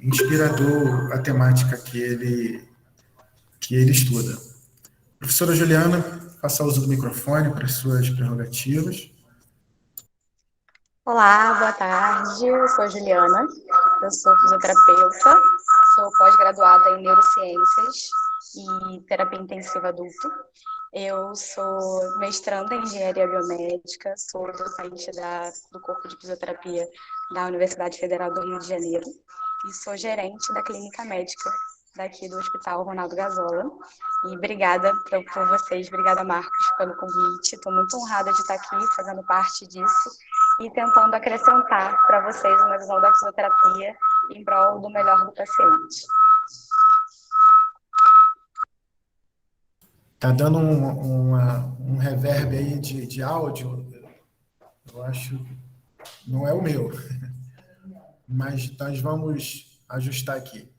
inspirador a temática que ele estuda. Professora Juliana, faça uso do microfone para as suas prerrogativas. Olá, boa tarde. Eu sou a Juliana, eu sou fisioterapeuta, sou pós-graduada em neurociências e terapia intensiva adulto. Eu sou mestranda em engenharia biomédica, sou docente do corpo de fisioterapia da Universidade Federal do Rio de Janeiro e sou gerente da clínica médica daqui do Hospital Ronaldo Gazola. E obrigada por vocês, obrigada, Marcos, pelo convite. Estou muito honrada de estar aqui fazendo parte disso e tentando acrescentar para vocês uma visão da fisioterapia em prol do melhor do paciente. Está dando um reverb aí de áudio, eu acho, não é o meu, mas nós vamos ajustar aqui.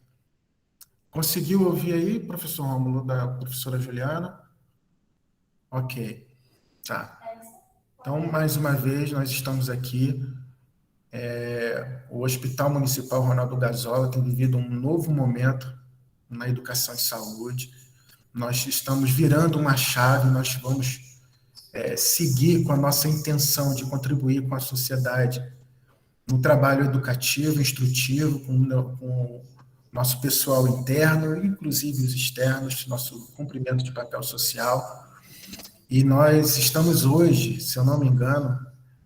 Conseguiu ouvir aí, professor Rômulo, da professora Juliana? Ok, tá. Então, mais uma vez, nós estamos aqui. O Hospital Municipal Ronaldo Gazola tem vivido um novo momento na educação e saúde. Nós estamos virando uma chave, nós vamos seguir com a nossa intenção de contribuir com a sociedade no trabalho educativo, instrutivo, com o nosso pessoal interno, inclusive os externos, nosso cumprimento de papel social. E nós estamos hoje, se eu não me engano,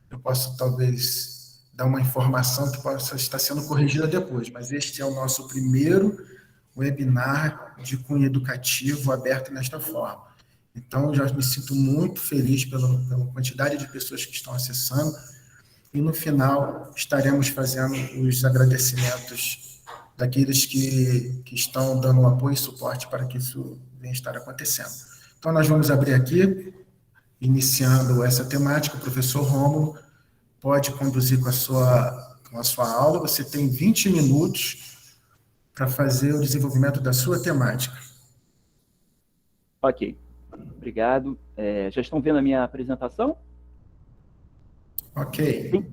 eu posso talvez dar uma informação que possa estar sendo corrigida depois, mas este é o nosso primeiro webinar de cunho educativo aberto nesta forma. Então, eu já me sinto muito feliz pela quantidade de pessoas que estão acessando e, no final, estaremos fazendo os agradecimentos daqueles que estão dando apoio e suporte para que isso venha estar acontecendo. Então, nós vamos abrir aqui, iniciando essa temática. O professor Rômulo pode conduzir com a sua aula. Você tem 20 minutos para fazer o desenvolvimento da sua temática. Ok, obrigado. Já estão vendo a minha apresentação? Ok. Sim.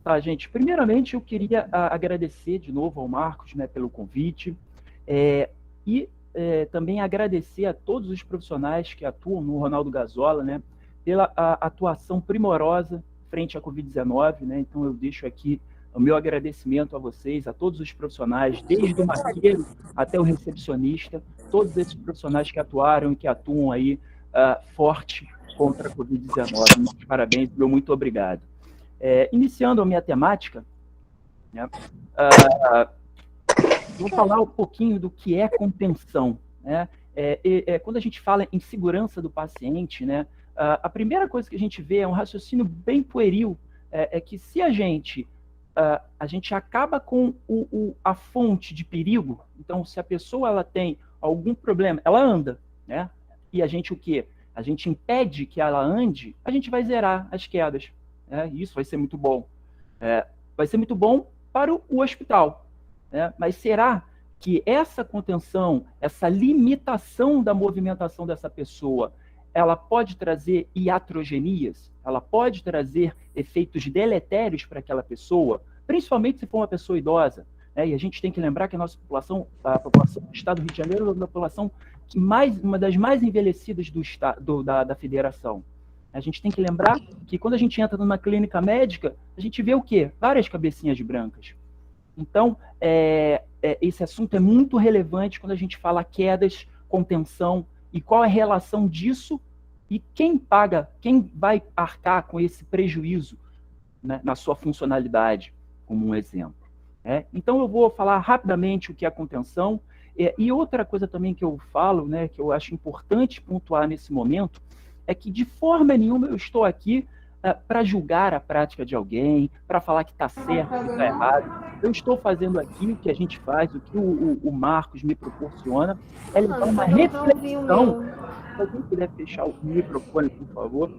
Tá, gente, primeiramente eu queria agradecer de novo ao Marcos, né, pelo convite, e também agradecer a todos os profissionais que atuam no Ronaldo Gazola, né, pela atuação primorosa frente à Covid-19, né. Então eu deixo aqui o meu agradecimento a vocês, a todos os profissionais, desde o maqueiro até o recepcionista, todos esses profissionais que atuaram e que atuam aí forte contra a Covid-19. Muitos parabéns, meu muito obrigado. Iniciando a minha temática, né, vou falar um pouquinho do que é contenção, né? Quando a gente fala em segurança do paciente, né, a primeira coisa que a gente vê é um raciocínio bem pueril, que se a gente acaba com a fonte de perigo, então se a pessoa ela tem algum problema, ela anda, né? E a gente o quê? A gente impede que ela ande, a gente vai zerar as quedas. Isso vai ser muito bom. Vai ser muito bom para o hospital. Mas será que essa contenção, essa limitação da movimentação dessa pessoa, ela pode trazer iatrogenias? Ela pode trazer efeitos deletérios para aquela pessoa? Principalmente se for uma pessoa idosa. E a gente tem que lembrar que a nossa população, a população do Estado do Rio de Janeiro, é uma população uma das mais envelhecidas da federação. A gente tem que lembrar que quando a gente entra numa clínica médica, a gente vê o quê? Várias cabecinhas brancas. Então, esse assunto é muito relevante quando a gente fala quedas, contenção, e qual é a relação disso e quem paga, quem vai arcar com esse prejuízo, né, na sua funcionalidade, como um exemplo. Então, eu vou falar rapidamente o que é a contenção. E outra coisa também que eu falo, né, que eu acho importante pontuar nesse momento, é que de forma nenhuma eu estou aqui para julgar a prática de alguém, para falar que está certo, que está errado. Eu estou fazendo aqui o que a gente faz, o que o Marcos me proporciona, é levar uma reflexão. Se alguém puder fechar o microfone, por favor.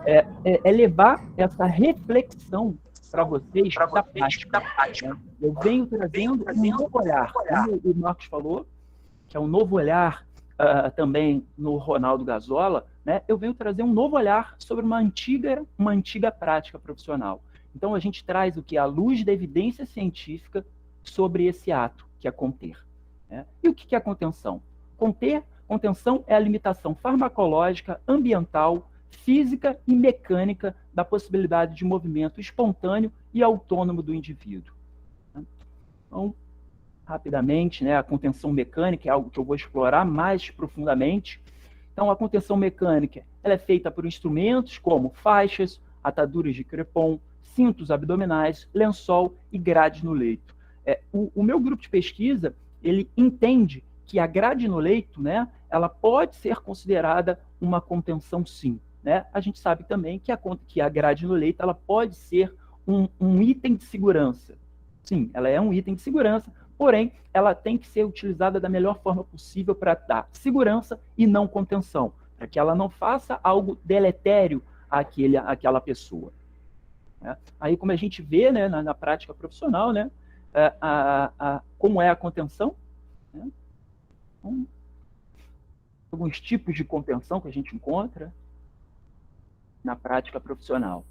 É levar essa reflexão para vocês da prática. Né? Eu venho trazendo um novo olhar, como o Marcos falou, que é um novo olhar também no Ronaldo Gazola, né? Eu venho trazer um novo olhar sobre uma antiga prática profissional. Então, a gente traz o que? A luz da evidência científica sobre esse ato, que é conter. Né? E o que é contenção? Contenção é a limitação farmacológica, ambiental, física e mecânica da possibilidade de movimento espontâneo e autônomo do indivíduo. Então, rapidamente, né, a contenção mecânica é algo que eu vou explorar mais profundamente. Então, a contenção mecânica ela é feita por instrumentos como faixas, ataduras de crepom, cintos abdominais, lençol e grades no leito. O meu grupo de pesquisa ele entende que a grade no leito, né, ela pode ser considerada uma contenção, sim. Né? A gente sabe também que a grade no leito ela pode ser um item de segurança. Sim, ela é um item de segurança, porém, ela tem que ser utilizada da melhor forma possível para dar segurança e não contenção, para que ela não faça algo deletério àquela pessoa. Né? Aí, como a gente vê, né, na prática profissional, né, como é a contenção, né? Então, alguns tipos de contenção que a gente encontra na prática profissional.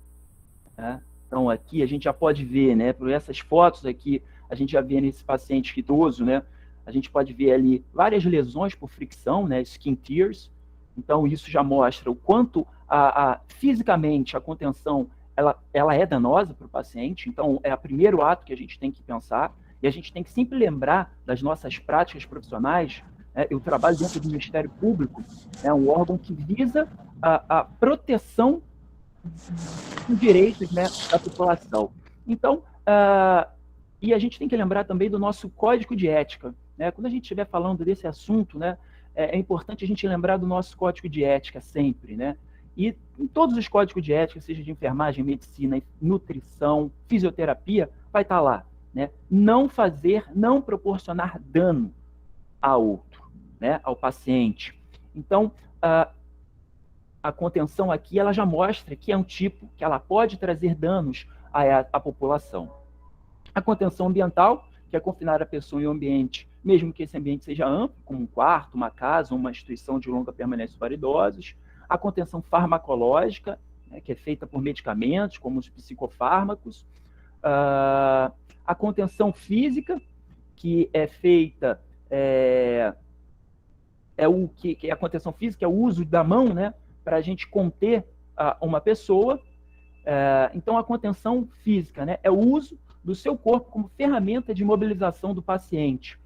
Né? Então, aqui a gente já pode ver, né, por essas fotos aqui, a gente já vê nesse paciente idoso, né, a gente pode ver ali várias lesões por fricção, né, skin tears. Então, isso já mostra o quanto fisicamente a contenção ela é danosa para o paciente. Então, é o primeiro ato que a gente tem que pensar. E a gente tem que sempre lembrar das nossas práticas profissionais. Eu trabalho dentro do Ministério Público, é um órgão que visa a proteção dos direitos, né, da população. Então, e a gente tem que lembrar também do nosso código de ética. Né? Quando a gente estiver falando desse assunto, né, é importante a gente lembrar do nosso código de ética sempre. Né? E em todos os códigos de ética, seja de enfermagem, medicina, nutrição, fisioterapia, vai estar lá. Né? Não proporcionar dano a outro, né? Ao paciente. Então, a contenção aqui, ela já mostra que é um tipo que ela pode trazer danos à população. A contenção ambiental, que é confinar a pessoa em um ambiente, mesmo que esse ambiente seja amplo, como um quarto, uma casa, uma instituição de longa permanência para idosos. A contenção farmacológica, né, que é feita por medicamentos, como os psicofármacos. A contenção física, que é feita... a contenção física é o uso da mão, né, para a gente conter uma pessoa. Então, a contenção física, né, é o uso do seu corpo como ferramenta de mobilização do paciente.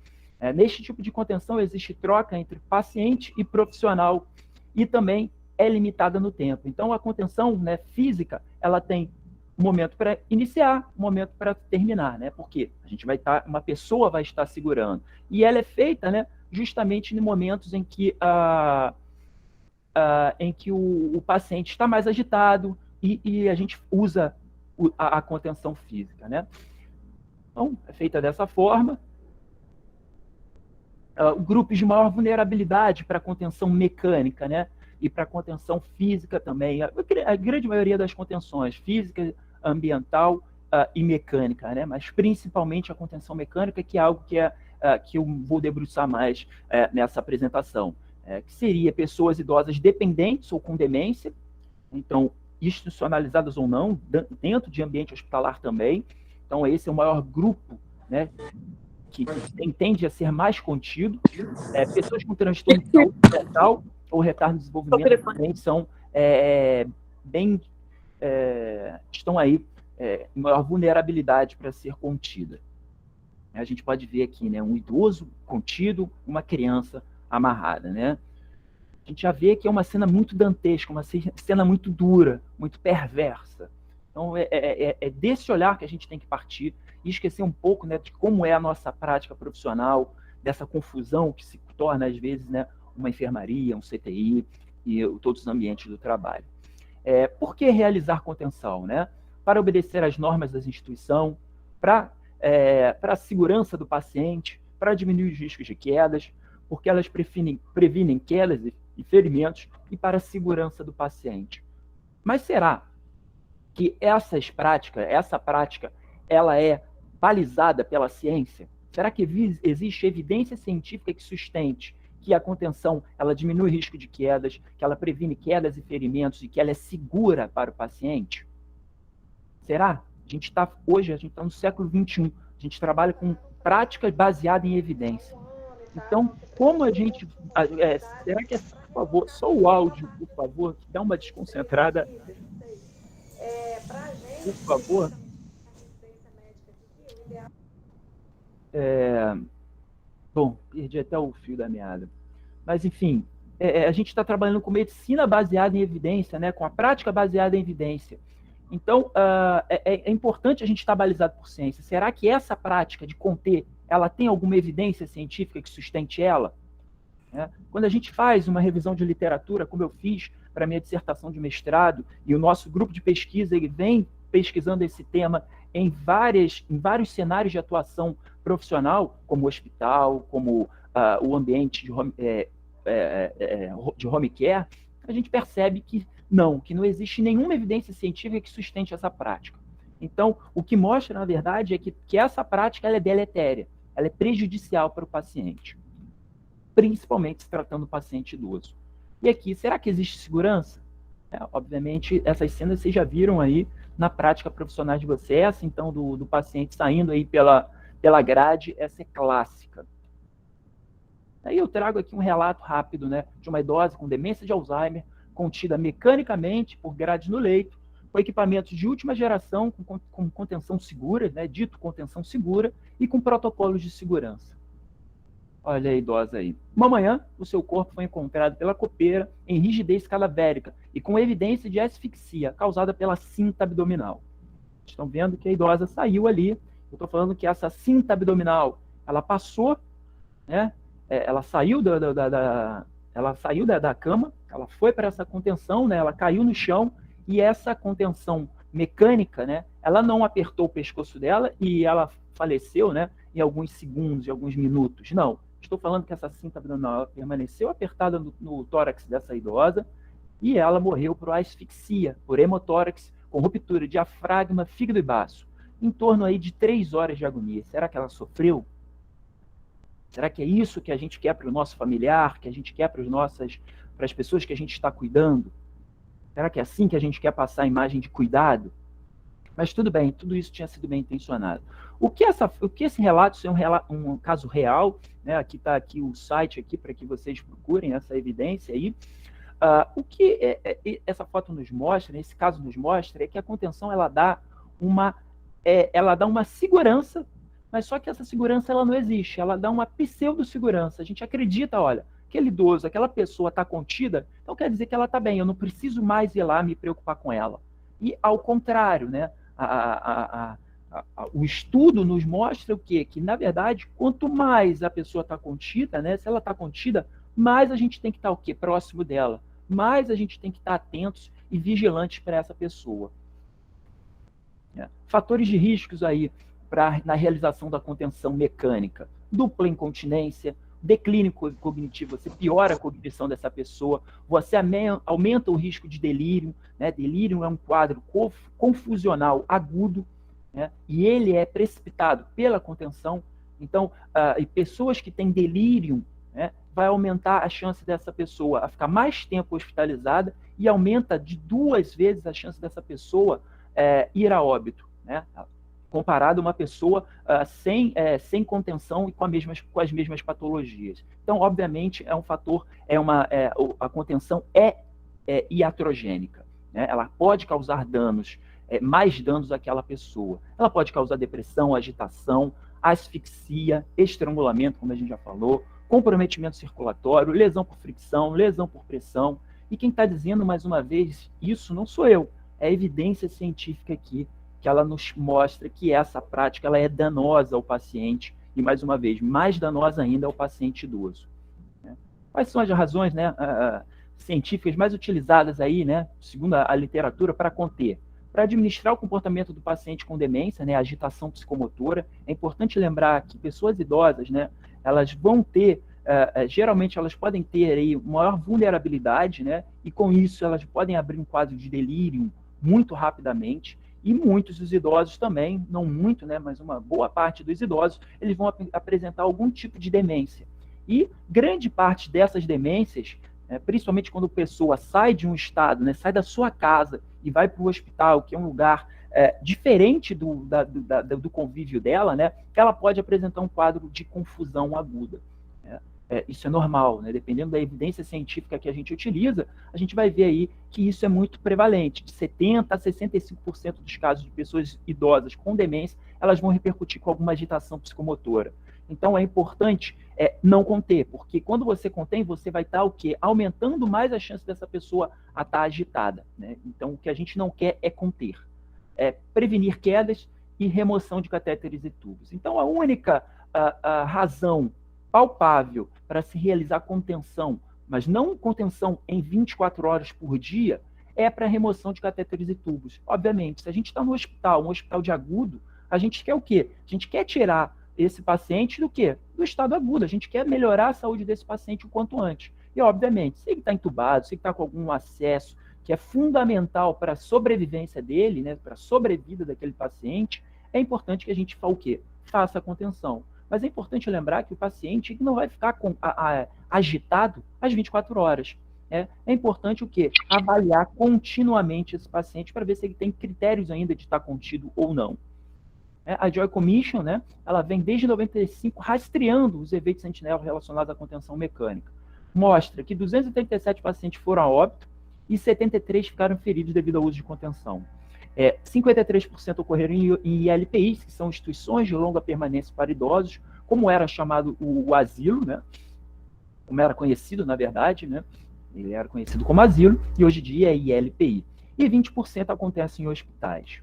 Neste tipo de contenção, existe troca entre paciente e profissional e também é limitada no tempo. Então, a contenção, né, física, ela tem um momento para iniciar, um momento para terminar, né? Porque uma pessoa vai estar segurando. E ela é feita, né, justamente em momentos em que o paciente está mais agitado e a gente usa a contenção física, né? Então, é feita dessa forma. Grupos de maior vulnerabilidade para contenção mecânica, né? E para contenção física também. A grande maioria das contenções, física, ambiental e mecânica, né? Mas principalmente a contenção mecânica, que é algo que eu vou debruçar mais nessa apresentação. Que seria pessoas idosas dependentes ou com demência, então institucionalizadas ou não, dentro de ambiente hospitalar também. Então esse é o maior grupo, né, que tende a ser mais contido. Pessoas com transtorno de saúde mental ou retardo de desenvolvimento também são estão aí em maior vulnerabilidade para ser contida. A gente pode ver aqui, né, um idoso contido, uma criança amarrada, né? A gente já vê que é uma cena muito dantesca, uma cena muito dura, muito perversa. Então, é desse olhar que a gente tem que partir e esquecer um pouco, né, de como é a nossa prática profissional, dessa confusão que se torna, às vezes, né, uma enfermaria, um CTI e todos os ambientes do trabalho. Por que realizar contenção? Né? Para obedecer às normas da instituição, para a segurança do paciente, para diminuir os riscos de quedas, porque elas previnem quedas e ferimentos e para a segurança do paciente. Mas será que essa prática, ela é balizada pela ciência? Será que existe evidência científica que sustente que a contenção ela diminui o risco de quedas, que ela previne quedas e ferimentos e que ela é segura para o paciente? Será? Hoje a gente está no século XXI, a gente trabalha com prática baseada em evidência. Então, como a gente... será que, por favor, só o áudio, por favor, que dá uma desconcentrada. Por favor. Bom, perdi até o fio da meada. Mas, enfim, a gente está trabalhando com medicina baseada em evidência, né, com a prática baseada em evidência. Então, é importante a gente estar balizado por ciência. Será que essa prática de conter, ela tem alguma evidência científica que sustente ela? Quando a gente faz uma revisão de literatura, como eu fiz para a minha dissertação de mestrado, e o nosso grupo de pesquisa ele vem pesquisando esse tema em vários cenários de atuação profissional, como o hospital, como o ambiente de home care, a gente percebe que não existe nenhuma evidência científica que sustente essa prática. Então, o que mostra, na verdade, é que essa prática ela é deletéria, ela é prejudicial para o paciente, principalmente se tratando do paciente idoso. E aqui, será que existe segurança? Obviamente, essas cenas vocês já viram aí na prática profissional de vocês, essa, então, do paciente saindo aí pela grade, essa é clássica. Aí eu trago aqui um relato rápido, né, de uma idosa com demência de Alzheimer, contida mecanicamente por grade no leito, com equipamentos de última geração, com contenção segura, né, dito contenção segura, e com protocolos de segurança. Olha a idosa aí. Uma manhã, o seu corpo foi encontrado pela copeira em rigidez cadavérica e com evidência de asfixia causada pela cinta abdominal. Estão vendo que a idosa saiu ali. Eu estou falando que essa cinta abdominal, ela passou, né? Ela saiu da cama, ela foi para essa contenção, né? Ela caiu no chão e essa contenção mecânica, né? Ela não apertou o pescoço dela e ela faleceu, né? Em alguns segundos, em alguns minutos. Não. Estou falando que essa cinta abdominal permaneceu apertada no tórax dessa idosa e ela morreu por asfixia, por hemotórax, com ruptura de diafragma, fígado e baço. Em torno aí de 3 horas de agonia. Será que ela sofreu? Será que é isso que a gente quer para o nosso familiar, que a gente quer para as pessoas que a gente está cuidando? Será que é assim que a gente quer passar a imagem de cuidado? Mas tudo bem, tudo isso tinha sido bem intencionado. O que esse relato, isso é um caso real, né? Aqui está aqui o site aqui para que vocês procurem essa evidência aí. O que essa foto nos mostra, esse caso nos mostra, é que a contenção ela dá uma segurança, mas só que essa segurança ela não existe, ela dá uma pseudo-segurança. A gente acredita, olha, aquele idoso, aquela pessoa está contida, então quer dizer que ela está bem, eu não preciso mais ir lá me preocupar com ela. E ao contrário, né? O estudo nos mostra o quê? Que, na verdade, quanto mais a pessoa está contida, né? Se ela está contida, mais a gente tem que estar o quê? Próximo dela. Mais a gente tem que estar atentos e vigilantes para essa pessoa. Fatores de riscos aí na realização da contenção mecânica. Dupla incontinência, declínio cognitivo, você piora a cognição dessa pessoa, você aumenta o risco de delírio, né? Delírio é um quadro confusional agudo, né? E ele é precipitado pela contenção. Então, pessoas que têm delírio, né, vai aumentar a chance dessa pessoa a ficar mais tempo hospitalizada e aumenta de 2 vezes a chance dessa pessoa ir a óbito, né? Comparado a uma pessoa sem contenção e com as mesmas patologias. Então, obviamente, é um fator, a contenção é iatrogênica, né? Ela pode causar danos, mais danos àquela pessoa. Ela pode causar depressão, agitação, asfixia, estrangulamento, como a gente já falou, comprometimento circulatório, lesão por fricção, lesão por pressão. E quem está dizendo, mais uma vez, isso não sou eu, é a evidência científica aqui, que ela nos mostra que essa prática ela é danosa ao paciente e, mais uma vez, mais danosa ainda ao paciente idoso. Quais são as razões, né, científicas mais utilizadas aí, né, segundo a literatura, para conter? Para administrar o comportamento do paciente com demência, né, agitação psicomotora, é importante lembrar que pessoas idosas, né, elas vão ter, geralmente elas podem ter aí maior vulnerabilidade, né, e com isso elas podem abrir um quadro de delírio muito rapidamente. E muitos dos idosos também, não muito, né, mas uma boa parte dos idosos, eles vão apresentar algum tipo de demência. E grande parte dessas demências, principalmente quando a pessoa sai de um estado, né, sai da sua casa e vai para o hospital, que é um lugar diferente do convívio dela, né, ela pode apresentar um quadro de confusão aguda. Né? Isso é normal, né? Dependendo da evidência científica que a gente utiliza, a gente vai ver aí que isso é muito prevalente. De 70% a 65% dos casos de pessoas idosas com demência, elas vão repercutir com alguma agitação psicomotora. Então, é importante não conter, porque quando você contém, você vai estar o quê? Aumentando mais a chance dessa pessoa a estar agitada. Né? Então, o que a gente não quer é conter. Prevenir quedas e remoção de catéteres e tubos. Então, a única razão palpável para se realizar contenção, mas não contenção em 24 horas por dia, é para remoção de catéteres e tubos. Obviamente, se a gente está no hospital, um hospital de agudo, a gente quer o quê? A gente quer tirar esse paciente do quê? Do estado agudo. A gente quer melhorar a saúde desse paciente o quanto antes. E, obviamente, se ele está entubado, se ele está com algum acesso que é fundamental para a sobrevivência dele, né, para a sobrevida daquele paciente, é importante que a gente faça o quê? Faça a contenção. Mas é importante lembrar que o paciente não vai ficar agitado às 24 horas. É importante o quê? Avaliar continuamente esse paciente para ver se ele tem critérios ainda de estar contido ou não. A Joy Commission, né, ela vem desde 95 rastreando os eventos sentinela relacionados à contenção mecânica. Mostra que 237 pacientes foram a óbito e 73 ficaram feridos devido ao uso de contenção. 53% ocorreram em ILPIs, que são instituições de longa permanência para idosos, como era chamado o asilo, né? Como era conhecido, na verdade, né? Ele era conhecido como asilo, e hoje em dia é ILPI. E 20% acontece em hospitais.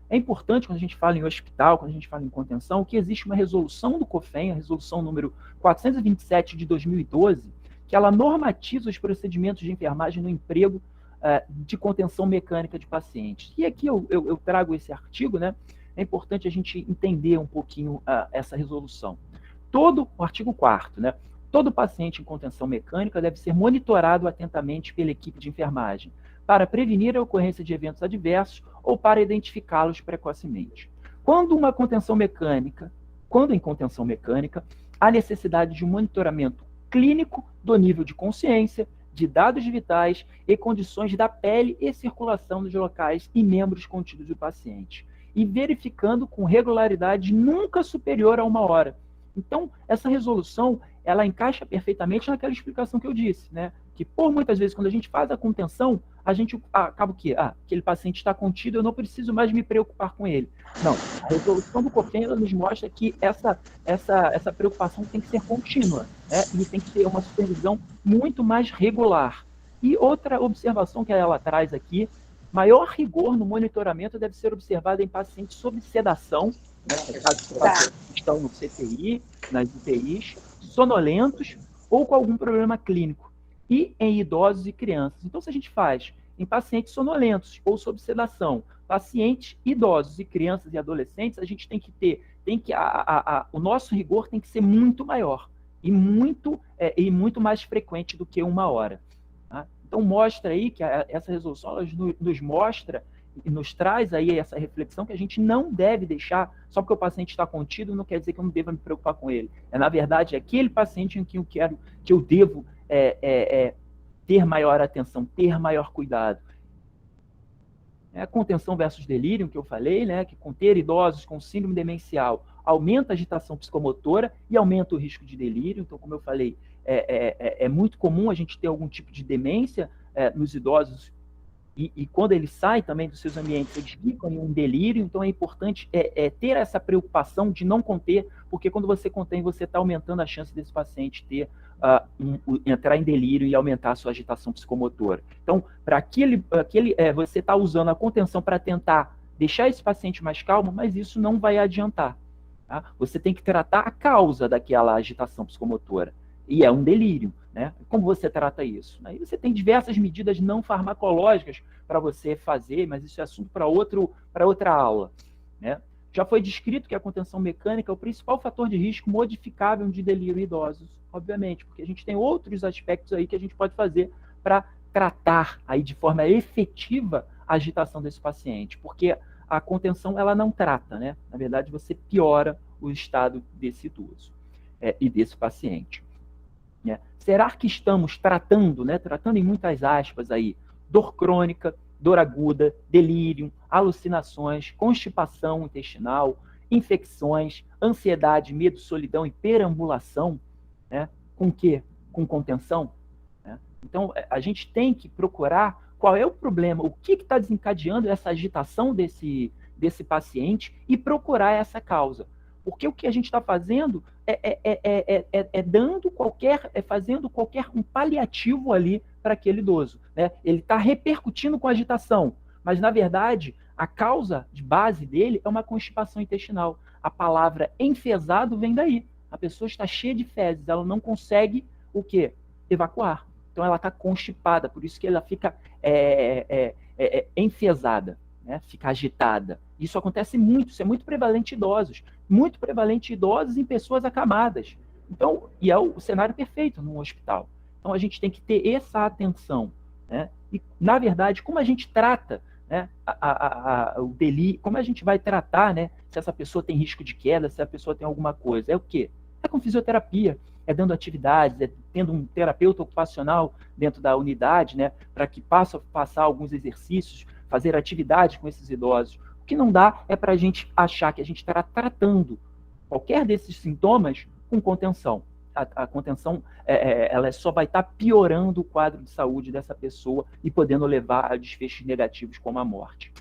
É importante, quando a gente fala em hospital, quando a gente fala em contenção, que existe uma resolução do COFEN, a resolução número 427 de 2012, que ela normatiza os procedimentos de enfermagem no emprego de contenção mecânica de pacientes. E aqui eu trago esse artigo, né? É importante a gente entender um pouquinho essa resolução. O artigo 4º, né? Todo paciente em contenção mecânica deve ser monitorado atentamente pela equipe de enfermagem para prevenir a ocorrência de eventos adversos ou para identificá-los precocemente. Quando em contenção mecânica, há necessidade de um monitoramento clínico do nível de consciência, de dados vitais e condições da pele e circulação dos locais e membros contidos do paciente, e verificando com regularidade nunca superior a 1 hora. Então, essa resolução, ela encaixa perfeitamente naquela explicação que eu disse, né? Que por muitas vezes, quando a gente faz a contenção, a gente acaba o quê? Aquele paciente está contido, eu não preciso mais me preocupar com ele. Não, a resolução do COFEN, ela nos mostra que essa preocupação tem que ser contínua, né? E tem que ter uma supervisão muito mais regular. E outra observação que ela traz aqui, maior rigor no monitoramento deve ser observado em pacientes sob sedação, né? Casos que estão no CTI, nas UTIs, sonolentos ou com algum problema clínico, e em idosos e crianças. Então, se a gente faz em pacientes sonolentos ou sob sedação, pacientes idosos e crianças e adolescentes, a gente tem que ter, o nosso rigor tem que ser muito maior e muito mais frequente do que 1 hora. Tá? Então, mostra aí que essa resolução nos mostra e nos traz aí essa reflexão que a gente não deve deixar, só porque o paciente está contido, não quer dizer que eu não deva me preocupar com ele. Na verdade, aquele paciente em que eu devo ter maior atenção, ter maior cuidado. A contenção versus delírio, que eu falei, né, que conter idosos com síndrome demencial aumenta a agitação psicomotora e aumenta o risco de delírio. Então, como eu falei, é muito comum a gente ter algum tipo de demência nos idosos, e quando eles saem também dos seus ambientes, eles ficam em um delírio. Então é importante ter essa preocupação de não conter, porque quando você contém, você está aumentando a chance desse paciente entrar em delírio e aumentar a sua agitação psicomotora. Então, para você está usando a contenção para tentar deixar esse paciente mais calmo, mas isso não vai adiantar. Tá? Você tem que tratar a causa daquela agitação psicomotora, e é um delírio. Né? Como você trata isso? Aí você tem diversas medidas não farmacológicas para você fazer, mas isso é assunto para outra aula. Né? Já foi descrito que a contenção mecânica é o principal fator de risco modificável de delírio em idosos, obviamente, porque a gente tem outros aspectos aí que a gente pode fazer para tratar aí de forma efetiva a agitação desse paciente, porque a contenção ela não trata, né? Na verdade, você piora o estado desse idoso e desse paciente. Será que estamos tratando em muitas aspas aí, dor crônica, dor aguda, delírio, alucinações, constipação intestinal, infecções, ansiedade, medo, solidão e perambulação, né? Com o quê? Com contenção. Né? Então, a gente tem que procurar qual é o problema, o que está desencadeando essa agitação desse paciente e procurar essa causa. Porque o que a gente está fazendo fazendo qualquer um paliativo ali para aquele idoso. Né? Ele está repercutindo com a agitação, mas, na verdade, a causa de base dele é uma constipação intestinal. A palavra enfesado vem daí. A pessoa está cheia de fezes, ela não consegue o quê? Evacuar. Então, ela está constipada, por isso que ela fica enfesada, né? Fica agitada. Isso acontece muito, isso é muito prevalente em idosos. Muito prevalente em idosos e em pessoas acamadas. Então, e é o cenário perfeito num hospital. Então, a gente tem que ter essa atenção. Né? E, na verdade, como a gente trata, né, o delírio, como a gente vai tratar, né, se essa pessoa tem risco de queda, se a pessoa tem alguma coisa? É o quê? É com fisioterapia, é dando atividades, é tendo um terapeuta ocupacional dentro da unidade, né, para que possa passar alguns exercícios, fazer atividades com esses idosos. O que não dá é para a gente achar que a gente estará tratando qualquer desses sintomas com contenção. A contenção ela só vai estar piorando o quadro de saúde dessa pessoa e podendo levar a desfechos negativos como a morte.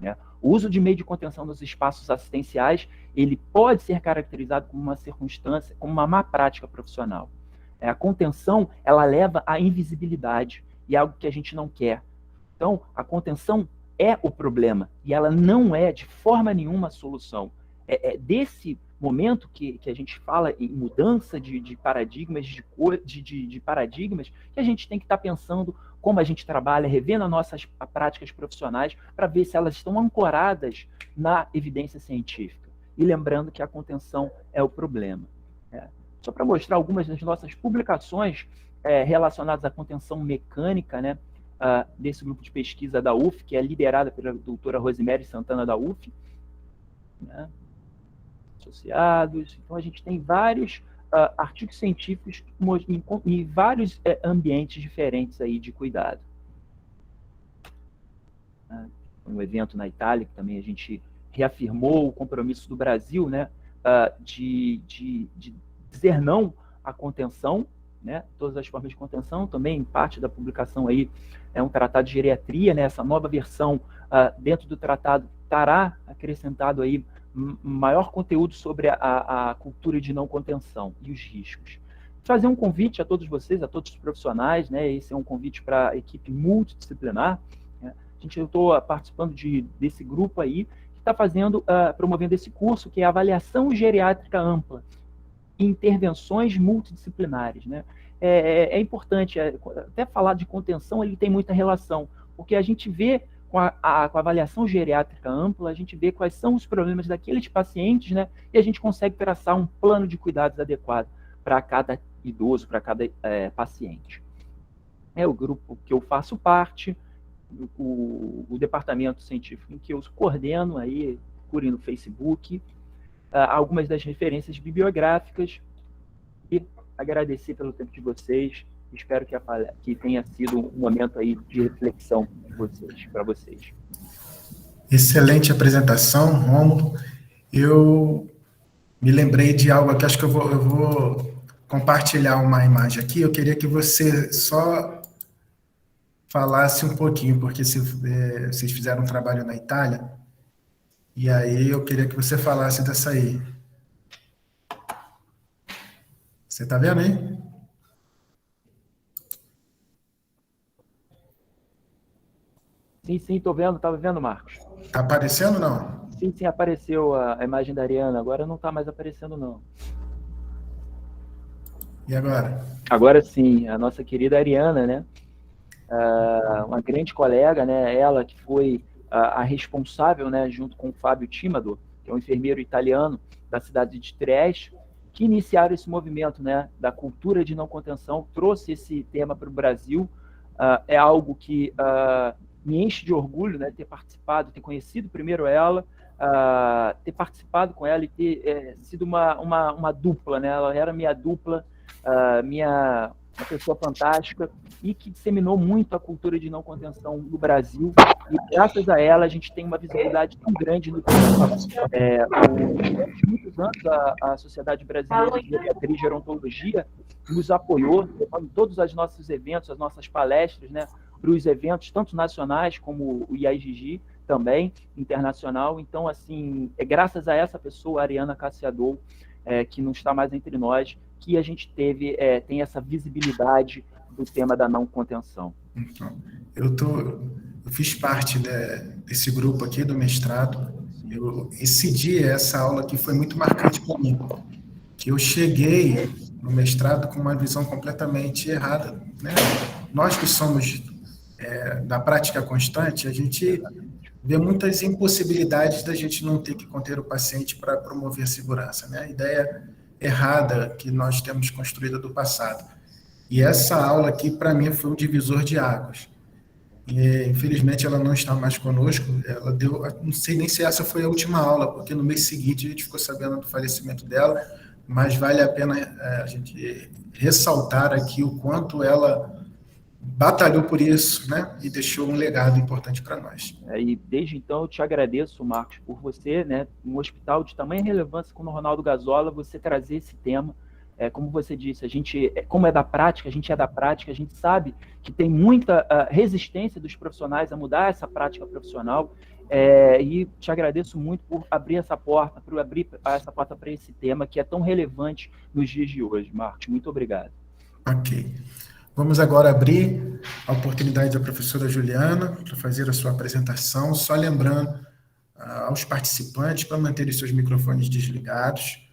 Né? O uso de meio de contenção nos espaços assistenciais, ele pode ser caracterizado como uma circunstância, como uma má prática profissional. A contenção, ela leva à invisibilidade, e é algo que a gente não quer. Então, a contenção é o problema, e ela não é, de forma nenhuma, a solução. Desse momento que a gente fala em mudança de paradigmas, de paradigmas, que a gente tem que estar pensando como a gente trabalha, revendo as nossas práticas profissionais para ver se elas estão ancoradas na evidência científica. E lembrando que a contenção é o problema. Só para mostrar algumas das nossas publicações relacionadas à contenção mecânica, né, desse grupo de pesquisa da UF, que é liderada pela doutora Rosemary Santana da UF, né, associados. Então, a gente tem vários artigos científicos em vários ambientes diferentes aí de cuidado. Um evento na Itália, que também a gente reafirmou o compromisso do Brasil, né, de dizer não à contenção, né, todas as formas de contenção. Também parte da publicação aí é um tratado de geriatria, né, essa nova versão dentro do tratado estará acrescentado aí maior conteúdo sobre a cultura de não contenção e os riscos. Fazer um convite a todos vocês, a todos os profissionais, né? Esse é um convite para a equipe multidisciplinar. Né? Eu estou participando desse grupo aí, que está promovendo esse curso, que é Avaliação Geriátrica Ampla, Intervenções Multidisciplinares. Né? É importante, até falar de contenção, ele tem muita relação, porque a gente vê com a avaliação geriátrica ampla, a gente vê quais são os problemas daqueles pacientes, né? E a gente consegue traçar um plano de cuidados adequado para cada idoso, para cada paciente. É o grupo que eu faço parte, o departamento científico em que eu coordeno, aí, procurem no Facebook, algumas das referências bibliográficas, e agradecer pelo tempo de vocês. Espero que tenha sido um momento aí de reflexão para vocês. Excelente apresentação, Rômulo. Eu me lembrei de algo aqui, acho que eu vou compartilhar uma imagem aqui. Eu queria que você só falasse um pouquinho, porque vocês fizeram um trabalho na Itália, e aí eu queria que você falasse dessa aí. Você está vendo aí? Sim, estou vendo, estava vendo, Marcos. Está aparecendo ou não? Sim, apareceu a imagem da Ariana, agora não está mais aparecendo, não. E agora? Agora sim, a nossa querida Ariana, né? Uma grande colega, né? Ela que foi a responsável, né, junto com o Fábio Timado, que é um enfermeiro italiano da cidade de Trieste, que iniciaram esse movimento, né, da cultura de não contenção, trouxe esse tema para o Brasil. É algo que me enche de orgulho, né, ter participado, ter conhecido primeiro ela, ter participado com ela e ter sido uma dupla, né? Ela era minha dupla, minha uma pessoa fantástica e que disseminou muito a cultura de não contenção no Brasil. E graças a ela, a gente tem uma visibilidade tão grande no tema. Durante muitos anos, a Sociedade Brasileira de Geriatria e Gerontologia nos apoiou, levando todos os nossos eventos, as nossas palestras, né, para os eventos, tanto nacionais como o IAGG, também, internacional. Então, assim, é graças a essa pessoa, a Ariana Cassiador, que não está mais entre nós, que a gente tem essa visibilidade do tema da não contenção. Então, eu fiz parte desse grupo aqui do mestrado. Esse dia, essa aula aqui foi muito marcante para mim, que eu cheguei no mestrado com uma visão completamente errada, né? Nós que somos da prática constante, a gente vê muitas impossibilidades da gente não ter que conter o paciente para promover a segurança, né? A ideia errada que nós temos construída do passado. E essa aula aqui, para mim, foi um divisor de águas. E, infelizmente, ela não está mais conosco. Ela deu, não sei nem se essa foi a última aula, porque no mês seguinte a gente ficou sabendo do falecimento dela, mas vale a pena a gente ressaltar aqui o quanto ela batalhou por isso, né? E deixou um legado importante para nós. E desde então eu te agradeço, Marcos, por você, né, um hospital de tamanha relevância como o Ronaldo Gazola, você trazer esse tema. Como você disse, a gente, como é da prática, a gente é da prática, a gente sabe que tem muita resistência dos profissionais a mudar essa prática profissional, e te agradeço muito por abrir essa porta, para esse tema que é tão relevante nos dias de hoje, Marcos. Muito obrigado. Ok. Vamos agora abrir a oportunidade da professora Juliana para fazer a sua apresentação, só lembrando aos participantes para manterem seus microfones desligados.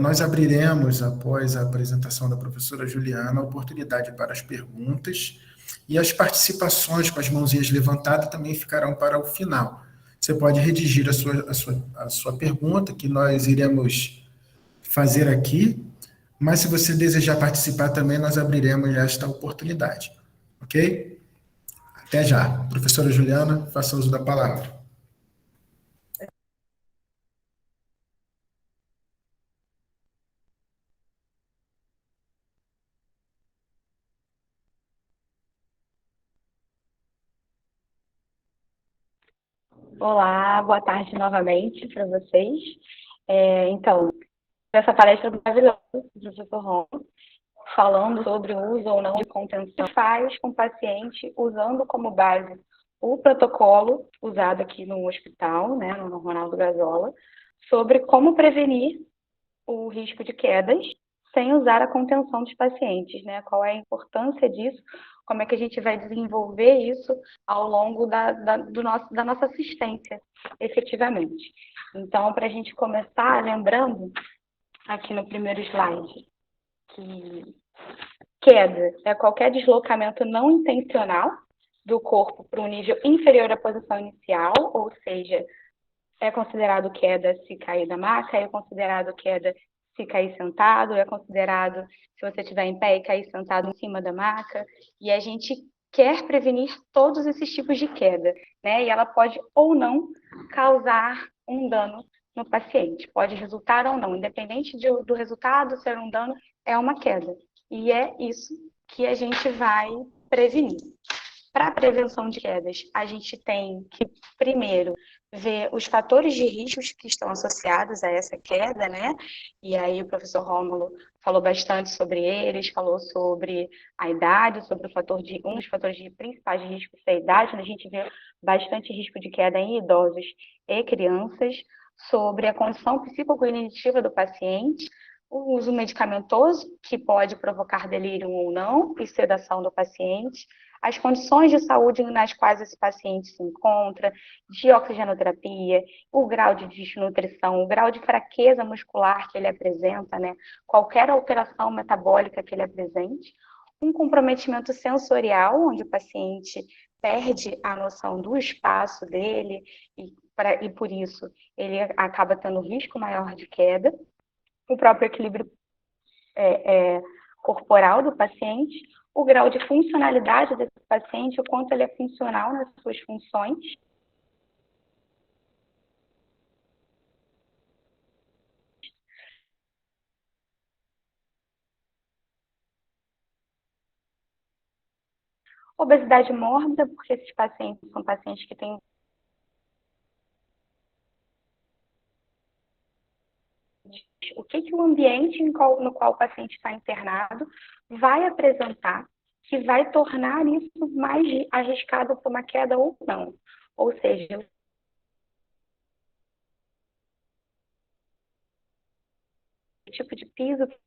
Nós abriremos, após a apresentação da professora Juliana, a oportunidade para as perguntas e as participações com as mãozinhas levantadas também ficarão para o final. Você pode redigir a sua pergunta, que nós iremos fazer aqui, mas se você desejar participar também, nós abriremos esta oportunidade. Ok? Até já. Professora Juliana, faça uso da palavra. Olá, boa tarde novamente para vocês. Então, essa palestra maravilhosa do professor Romo, falando sobre o uso ou não de contenção, faz com o paciente usando como base o protocolo usado aqui no hospital, né, no Ronaldo Gazola, sobre como prevenir o risco de quedas sem usar a contenção dos pacientes, né? Qual é a importância disso, como é que a gente vai desenvolver isso ao longo da nossa assistência, efetivamente. Então, para a gente começar, lembrando, aqui no primeiro slide, que queda é qualquer deslocamento não intencional do corpo para um nível inferior à posição inicial, ou seja, é considerado queda se cair da maca, é considerado queda se cair sentado, é considerado se você estiver em pé e cair sentado em cima da maca, e a gente quer prevenir todos esses tipos de queda, né? E ela pode ou não causar um dano no paciente, pode resultar ou não, independente do resultado ser um dano, é uma queda. E é isso que a gente vai prevenir. Para a prevenção de quedas, a gente tem que, primeiro, ver os fatores de riscos que estão associados a essa queda, né? E aí o professor Rômulo falou bastante sobre eles, falou sobre a idade, sobre um dos fatores principais de risco ser a idade, né? A gente vê bastante risco de queda em idosos e crianças, sobre a condição psicognitiva do paciente, o uso medicamentoso, que pode provocar delírio ou não, e sedação do paciente, as condições de saúde nas quais esse paciente se encontra, de oxigenoterapia, o grau de desnutrição, o grau de fraqueza muscular que ele apresenta, né? Qualquer alteração metabólica que ele apresente, um comprometimento sensorial, onde o paciente perde a noção do espaço dele e por isso ele acaba tendo risco maior de queda, o próprio equilíbrio corporal do paciente, o grau de funcionalidade desse paciente, o quanto ele é funcional nas suas funções. Obesidade mórbida, porque esses pacientes são pacientes que têm o que o ambiente no qual o paciente está internado vai apresentar, que vai tornar isso mais arriscado para uma queda ou não. Ou seja, o tipo de piso que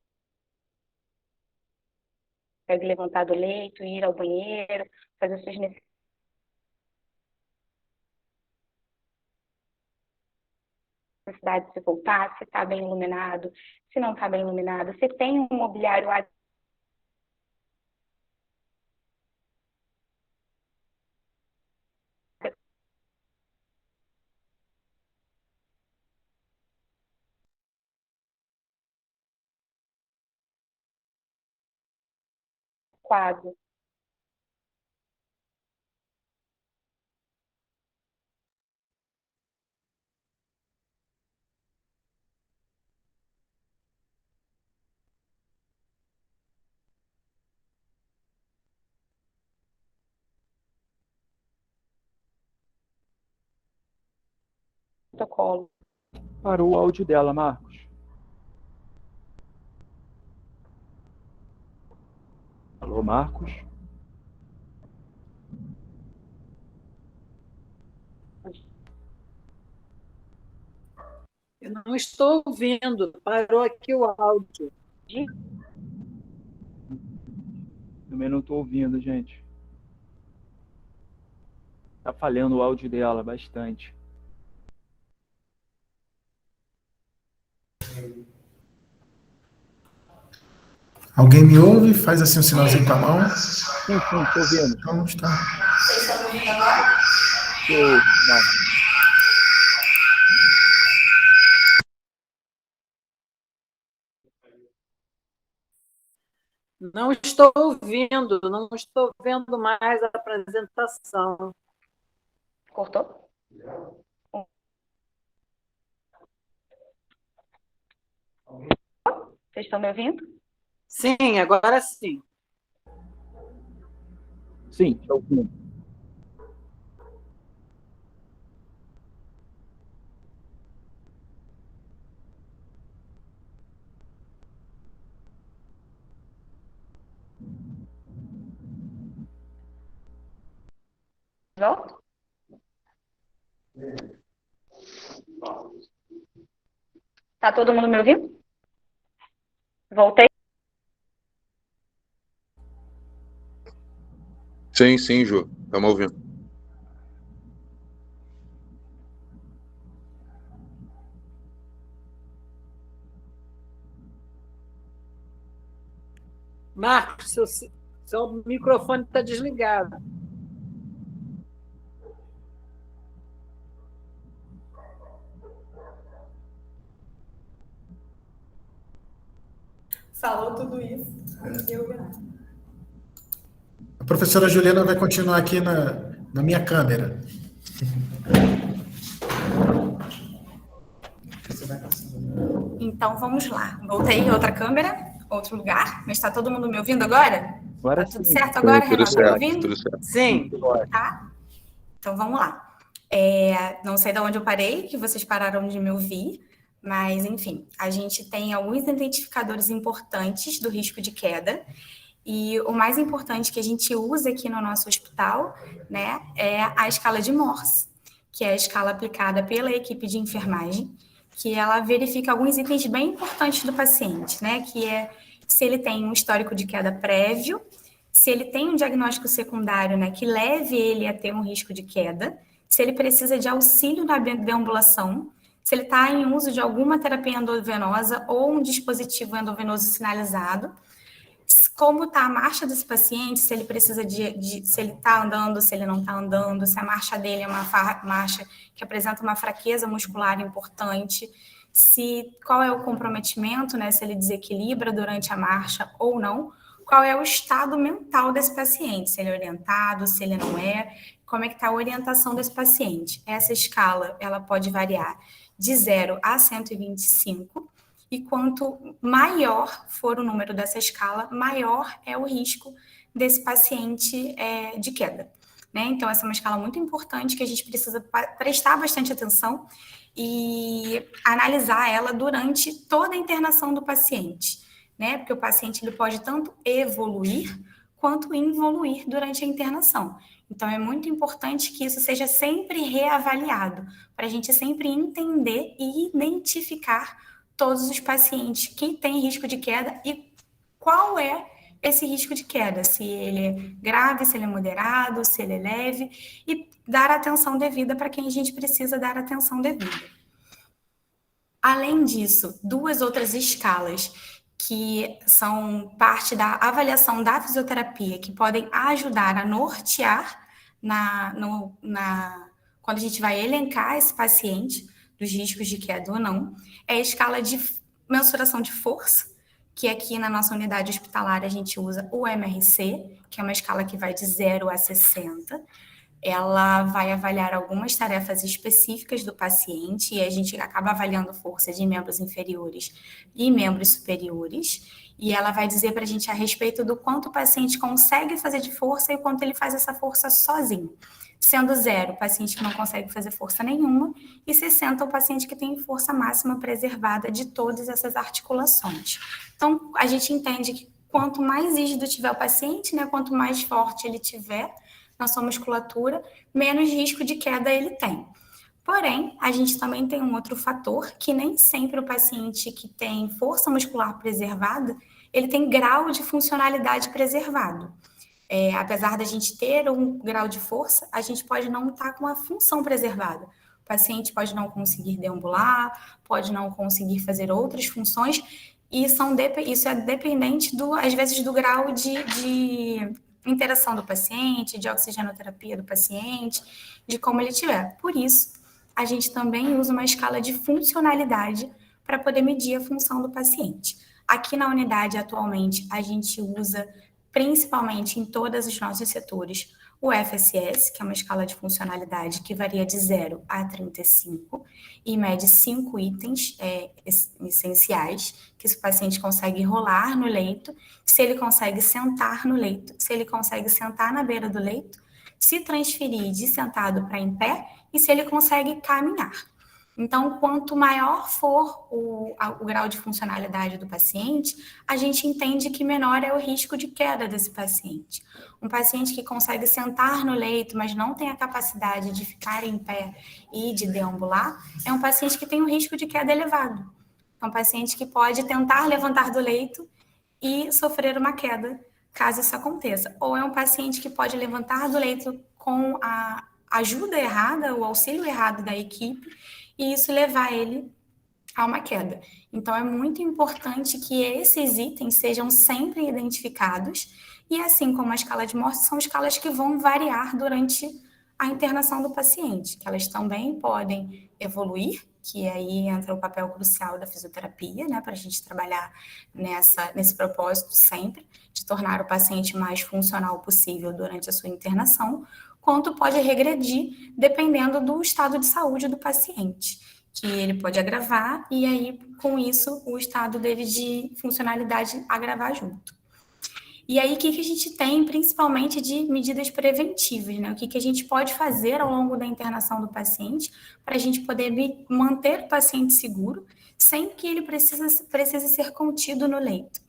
deve levantar do leito, ir ao banheiro, fazer suas necessidades, se voltar, se está bem iluminado, se não está bem iluminado, se tem um mobiliário adequado. Protocolo. Parou o áudio dela, Marcos. Alô, Marcos? Eu não estou ouvindo, parou aqui o áudio. Também não estou ouvindo, gente. Tá falhando o áudio dela bastante. Alguém me ouve? Faz assim um sinalzinho com a mão. Sim, estou ouvindo. Então, está. Vocês estão me ouvindo agora? Não. Não estou ouvindo, não estou vendo mais a apresentação. Cortou? Vocês estão me ouvindo? Sim, agora sim. Sim, estou ouvindo. Volto? Tá todo mundo me ouvindo? Voltei? Sim, sim, Ju. Estamos ouvindo. Marcos, seu microfone está desligado. Falou tudo isso. A professora Juliana vai continuar aqui na minha câmera. Então, vamos lá. Voltei em outra câmera, outro lugar. Mas está todo mundo me ouvindo agora? Agora Tá tudo sim. certo agora, Tudo Renato? Tá me certo, ouvindo? tudo certo. Sim. Tá? Então, vamos lá. Não sei de onde eu parei, que vocês pararam de me ouvir, mas, enfim, a gente tem alguns identificadores importantes do risco de queda, e o mais importante que a gente usa aqui no nosso hospital, né, é a escala de Morse, que é a escala aplicada pela equipe de enfermagem, que ela verifica alguns itens bem importantes do paciente, né, que é se ele tem um histórico de queda prévio, se ele tem um diagnóstico secundário, né, que leve ele a ter um risco de queda, se ele precisa de auxílio na deambulação, se ele está em uso de alguma terapia endovenosa ou um dispositivo endovenoso sinalizado, como está a marcha desse paciente, se ele precisa se ele está andando, se ele não está andando, se a marcha dele é uma marcha que apresenta uma fraqueza muscular importante, qual é o comprometimento, né, se ele desequilibra durante a marcha ou não, qual é o estado mental desse paciente, se ele é orientado, se ele não é, como é que está a orientação desse paciente. Essa escala, ela pode variar de 0 a 125, e quanto maior for o número dessa escala, maior é o risco desse paciente de queda, né? Então, essa é uma escala muito importante que a gente precisa prestar bastante atenção e analisar ela durante toda a internação do paciente, né? Porque o paciente ele pode tanto evoluir quanto involuir durante a internação. Então, é muito importante que isso seja sempre reavaliado, para a gente sempre entender e identificar todos os pacientes que têm risco de queda e qual é esse risco de queda, se ele é grave, se ele é moderado, se ele é leve, e dar atenção devida para quem a gente precisa dar atenção devida. Além disso, 2 outras escalas que são parte da avaliação da fisioterapia, que podem ajudar a nortear quando a gente vai elencar esse paciente dos riscos de queda ou não, é a escala de mensuração de força, que aqui na nossa unidade hospitalar a gente usa o MRC, que é uma escala que vai de 0 a 60. Ela vai avaliar algumas tarefas específicas do paciente e a gente acaba avaliando força de membros inferiores e membros superiores. E ela vai dizer para a gente a respeito do quanto o paciente consegue fazer de força e o quanto ele faz essa força sozinho. Sendo 0, o paciente que não consegue fazer força nenhuma, e 60, o paciente que tem força máxima preservada de todas essas articulações. Então, a gente entende que quanto mais rígido tiver o paciente, né, quanto mais forte ele tiver na sua musculatura, menos risco de queda ele tem. Porém, a gente também tem um outro fator, que nem sempre o paciente que tem força muscular preservada, ele tem grau de funcionalidade preservado. Apesar da gente ter um grau de força, a gente pode não estar com a função preservada. O paciente pode não conseguir deambular, pode não conseguir fazer outras funções, e isso é dependente, às vezes, do grau de interação do paciente, de oxigenoterapia do paciente, de como ele estiver. Por isso, a gente também usa uma escala de funcionalidade para poder medir a função do paciente. Aqui na unidade, atualmente, a gente usa principalmente em todos os nossos setores, o FSS, que é uma escala de funcionalidade que varia de 0 a 35 e mede 5 itens essenciais, que se o paciente consegue rolar no leito, se ele consegue sentar no leito, se ele consegue sentar na beira do leito, se transferir de sentado para em pé e se ele consegue caminhar. Então, quanto maior for o grau de funcionalidade do paciente, a gente entende que menor é o risco de queda desse paciente. Um paciente que consegue sentar no leito, mas não tem a capacidade de ficar em pé e de deambular, é um paciente que tem um risco de queda elevado. É um paciente que pode tentar levantar do leito e sofrer uma queda, caso isso aconteça. Ou é um paciente que pode levantar do leito com a ajuda errada, o auxílio errado da equipe, e isso levar ele a uma queda. Então, é muito importante que esses itens sejam sempre identificados, e assim como a escala de morte, são escalas que vão variar durante a internação do paciente, que elas também podem evoluir, que aí entra o papel crucial da fisioterapia, né, para a gente trabalhar nesse propósito sempre, de tornar o paciente mais funcional possível durante a sua internação, quanto pode regredir dependendo do estado de saúde do paciente, que ele pode agravar e aí, com isso, o estado dele de funcionalidade agravar junto. E aí, o que a gente tem, principalmente, de medidas preventivas, né? O que a gente pode fazer ao longo da internação do paciente para a gente poder manter o paciente seguro sem que ele precise ser contido no leito.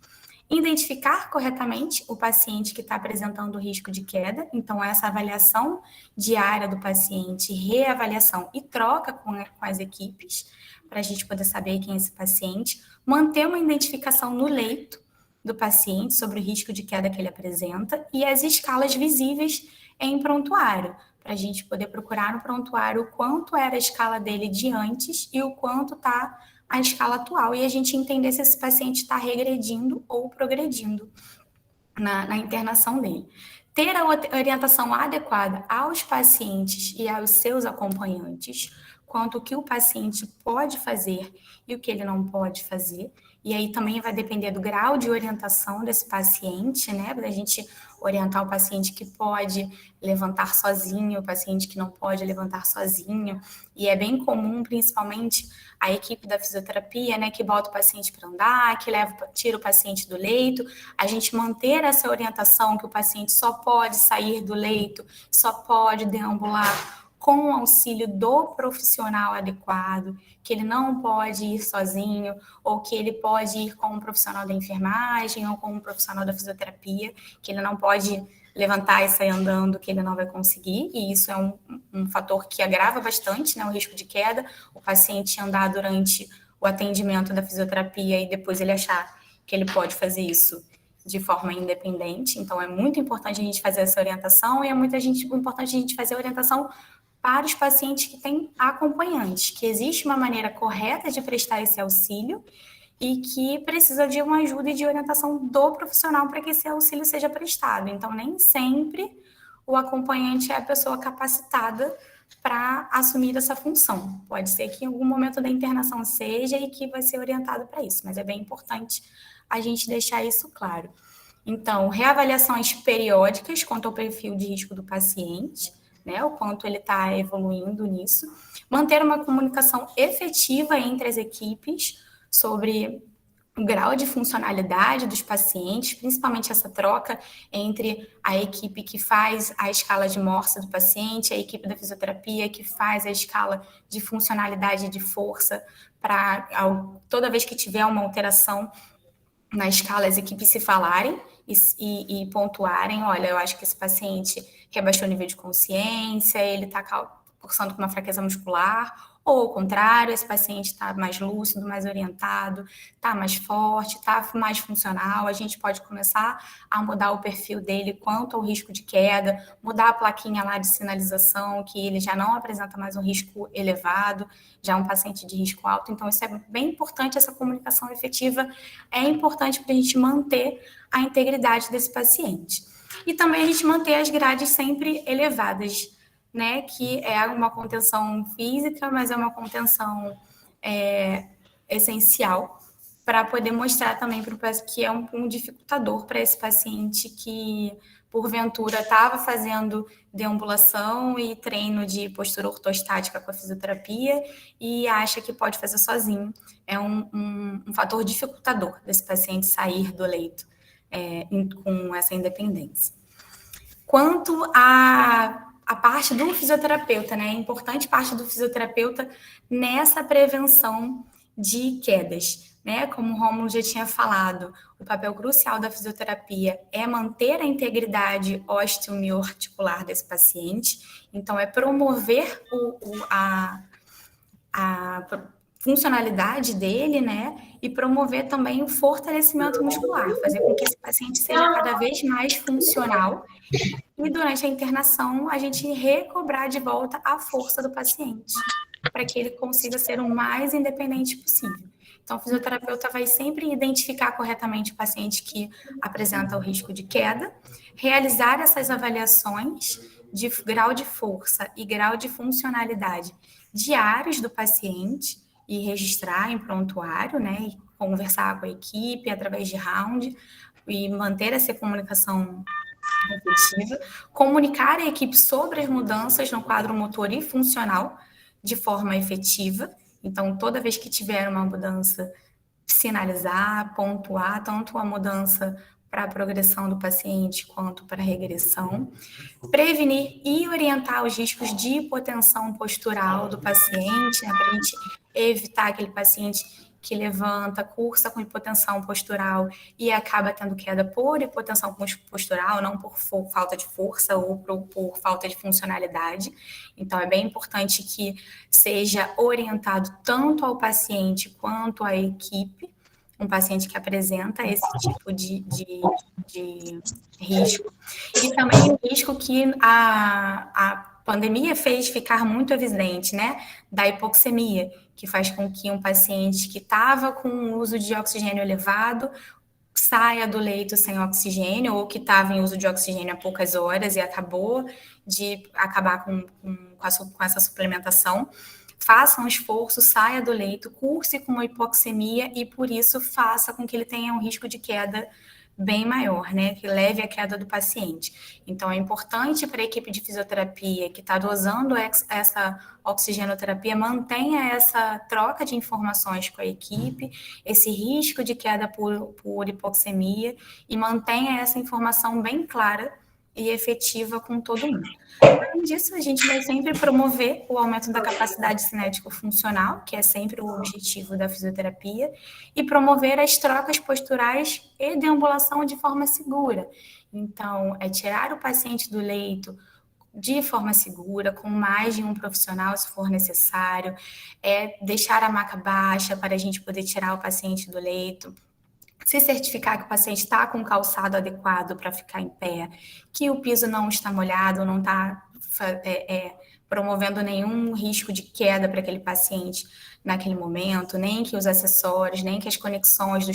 Identificar corretamente o paciente que está apresentando risco de queda, então essa avaliação diária do paciente, reavaliação e troca com as equipes, para a gente poder saber quem é esse paciente, manter uma identificação no leito do paciente sobre o risco de queda que ele apresenta e as escalas visíveis em prontuário, para a gente poder procurar no prontuário o quanto era a escala dele de antes e o quanto está a escala atual, e a gente entender se esse paciente está regredindo ou progredindo na internação dele. Ter a orientação adequada aos pacientes e aos seus acompanhantes, quanto o que o paciente pode fazer e o que ele não pode fazer. E aí também vai depender do grau de orientação desse paciente, né? Para a gente orientar o paciente que pode levantar sozinho, o paciente que não pode levantar sozinho. E é bem comum, principalmente, a equipe da fisioterapia, né, que bota o paciente para andar, que tira o paciente do leito, a gente manter essa orientação que o paciente só pode sair do leito, só pode deambular com o auxílio do profissional adequado, que ele não pode ir sozinho, ou que ele pode ir com um profissional da enfermagem ou com um profissional da fisioterapia, que ele não pode levantar e sair andando, que ele não vai conseguir, e isso é um fator que agrava bastante, né, o risco de queda, o paciente andar durante o atendimento da fisioterapia e depois ele achar que ele pode fazer isso de forma independente. Então, é muito importante a gente fazer essa orientação e é muito importante a gente fazer a orientação para os pacientes que têm acompanhantes, que existe uma maneira correta de prestar esse auxílio e que precisa de uma ajuda e de orientação do profissional para que esse auxílio seja prestado. Então, nem sempre o acompanhante é a pessoa capacitada para assumir essa função. Pode ser que em algum momento da internação seja e que vai ser orientado para isso, mas é bem importante a gente deixar isso claro. Então, reavaliações periódicas quanto ao perfil de risco do paciente, né, o quanto ele está evoluindo nisso, manter uma comunicação efetiva entre as equipes sobre o grau de funcionalidade dos pacientes, principalmente essa troca entre a equipe que faz a escala de Morse do paciente, a equipe da fisioterapia que faz a escala de funcionalidade de força, para toda vez que tiver uma alteração na escala, as equipes se falarem e pontuarem, olha, eu acho que esse paciente rebaixou o nível de consciência, ele está cursando com uma fraqueza muscular, ou ao contrário, esse paciente está mais lúcido, mais orientado, está mais forte, está mais funcional, a gente pode começar a mudar o perfil dele quanto ao risco de queda, mudar a plaquinha lá de sinalização, que ele já não apresenta mais um risco elevado, já é um paciente de risco alto. Então, isso é bem importante, essa comunicação efetiva é importante para a gente manter a integridade desse paciente. E também a gente manter as grades sempre elevadas, né, que é uma contenção física, mas é uma contenção essencial para poder mostrar também para o paciente que é um dificultador para esse paciente que, porventura, estava fazendo deambulação e treino de postura ortostática com a fisioterapia e acha que pode fazer sozinho. É um fator dificultador desse paciente sair do leito com essa independência. Quanto a parte do fisioterapeuta, né? É importante parte do fisioterapeuta nessa prevenção de quedas, né? Como o Rômulo já tinha falado, o papel crucial da fisioterapia é manter a integridade osteomioarticular desse paciente, então é promover a funcionalidade dele, né? E promover também o fortalecimento muscular, fazer com que esse paciente seja cada vez mais funcional. E durante a internação, a gente recobrar de volta a força do paciente, para que ele consiga ser o mais independente possível. Então, o fisioterapeuta vai sempre identificar corretamente o paciente que apresenta o risco de queda, realizar essas avaliações de grau de força e grau de funcionalidade diários do paciente e registrar em prontuário, né, e conversar com a equipe através de round e manter essa comunicação efetiva, comunicar a equipe sobre as mudanças no quadro motor e funcional de forma efetiva. Então, toda vez que tiver uma mudança, sinalizar, pontuar tanto a mudança para a progressão do paciente quanto para a regressão. Prevenir e orientar os riscos de hipotensão postural do paciente, né, para a gente evitar aquele paciente que levanta, cursa com hipotensão postural e acaba tendo queda por hipotensão postural, não por falta de força ou por falta de funcionalidade. Então, é bem importante que seja orientado tanto ao paciente quanto à equipe, um paciente que apresenta esse tipo de risco. E também o risco que a pandemia fez ficar muito evidente, né, da hipoxemia, que faz com que um paciente que estava com o uso de oxigênio elevado saia do leito sem oxigênio, ou que estava em uso de oxigênio há poucas horas e acabou de acabar com essa suplementação, faça um esforço, saia do leito, curse com uma hipoxemia e, por isso, faça com que ele tenha um risco de queda bem maior, né, que leve à queda do paciente. Então, é importante para a equipe de fisioterapia que está dosando essa oxigenoterapia, mantenha essa troca de informações com a equipe, esse risco de queda por hipoxemia, e mantenha essa informação bem clara e efetiva com todo mundo. Além disso, a gente vai sempre promover o aumento da capacidade cinético-funcional, que é sempre o objetivo da fisioterapia, e promover as trocas posturais e deambulação de forma segura. Então, é tirar o paciente do leito de forma segura, com mais de um profissional, se for necessário, é deixar a maca baixa para a gente poder tirar o paciente do leito, se certificar que o paciente está com o calçado adequado para ficar em pé, que o piso não está molhado, não está promovendo nenhum risco de queda para aquele paciente naquele momento, nem que os acessórios, nem que as conexões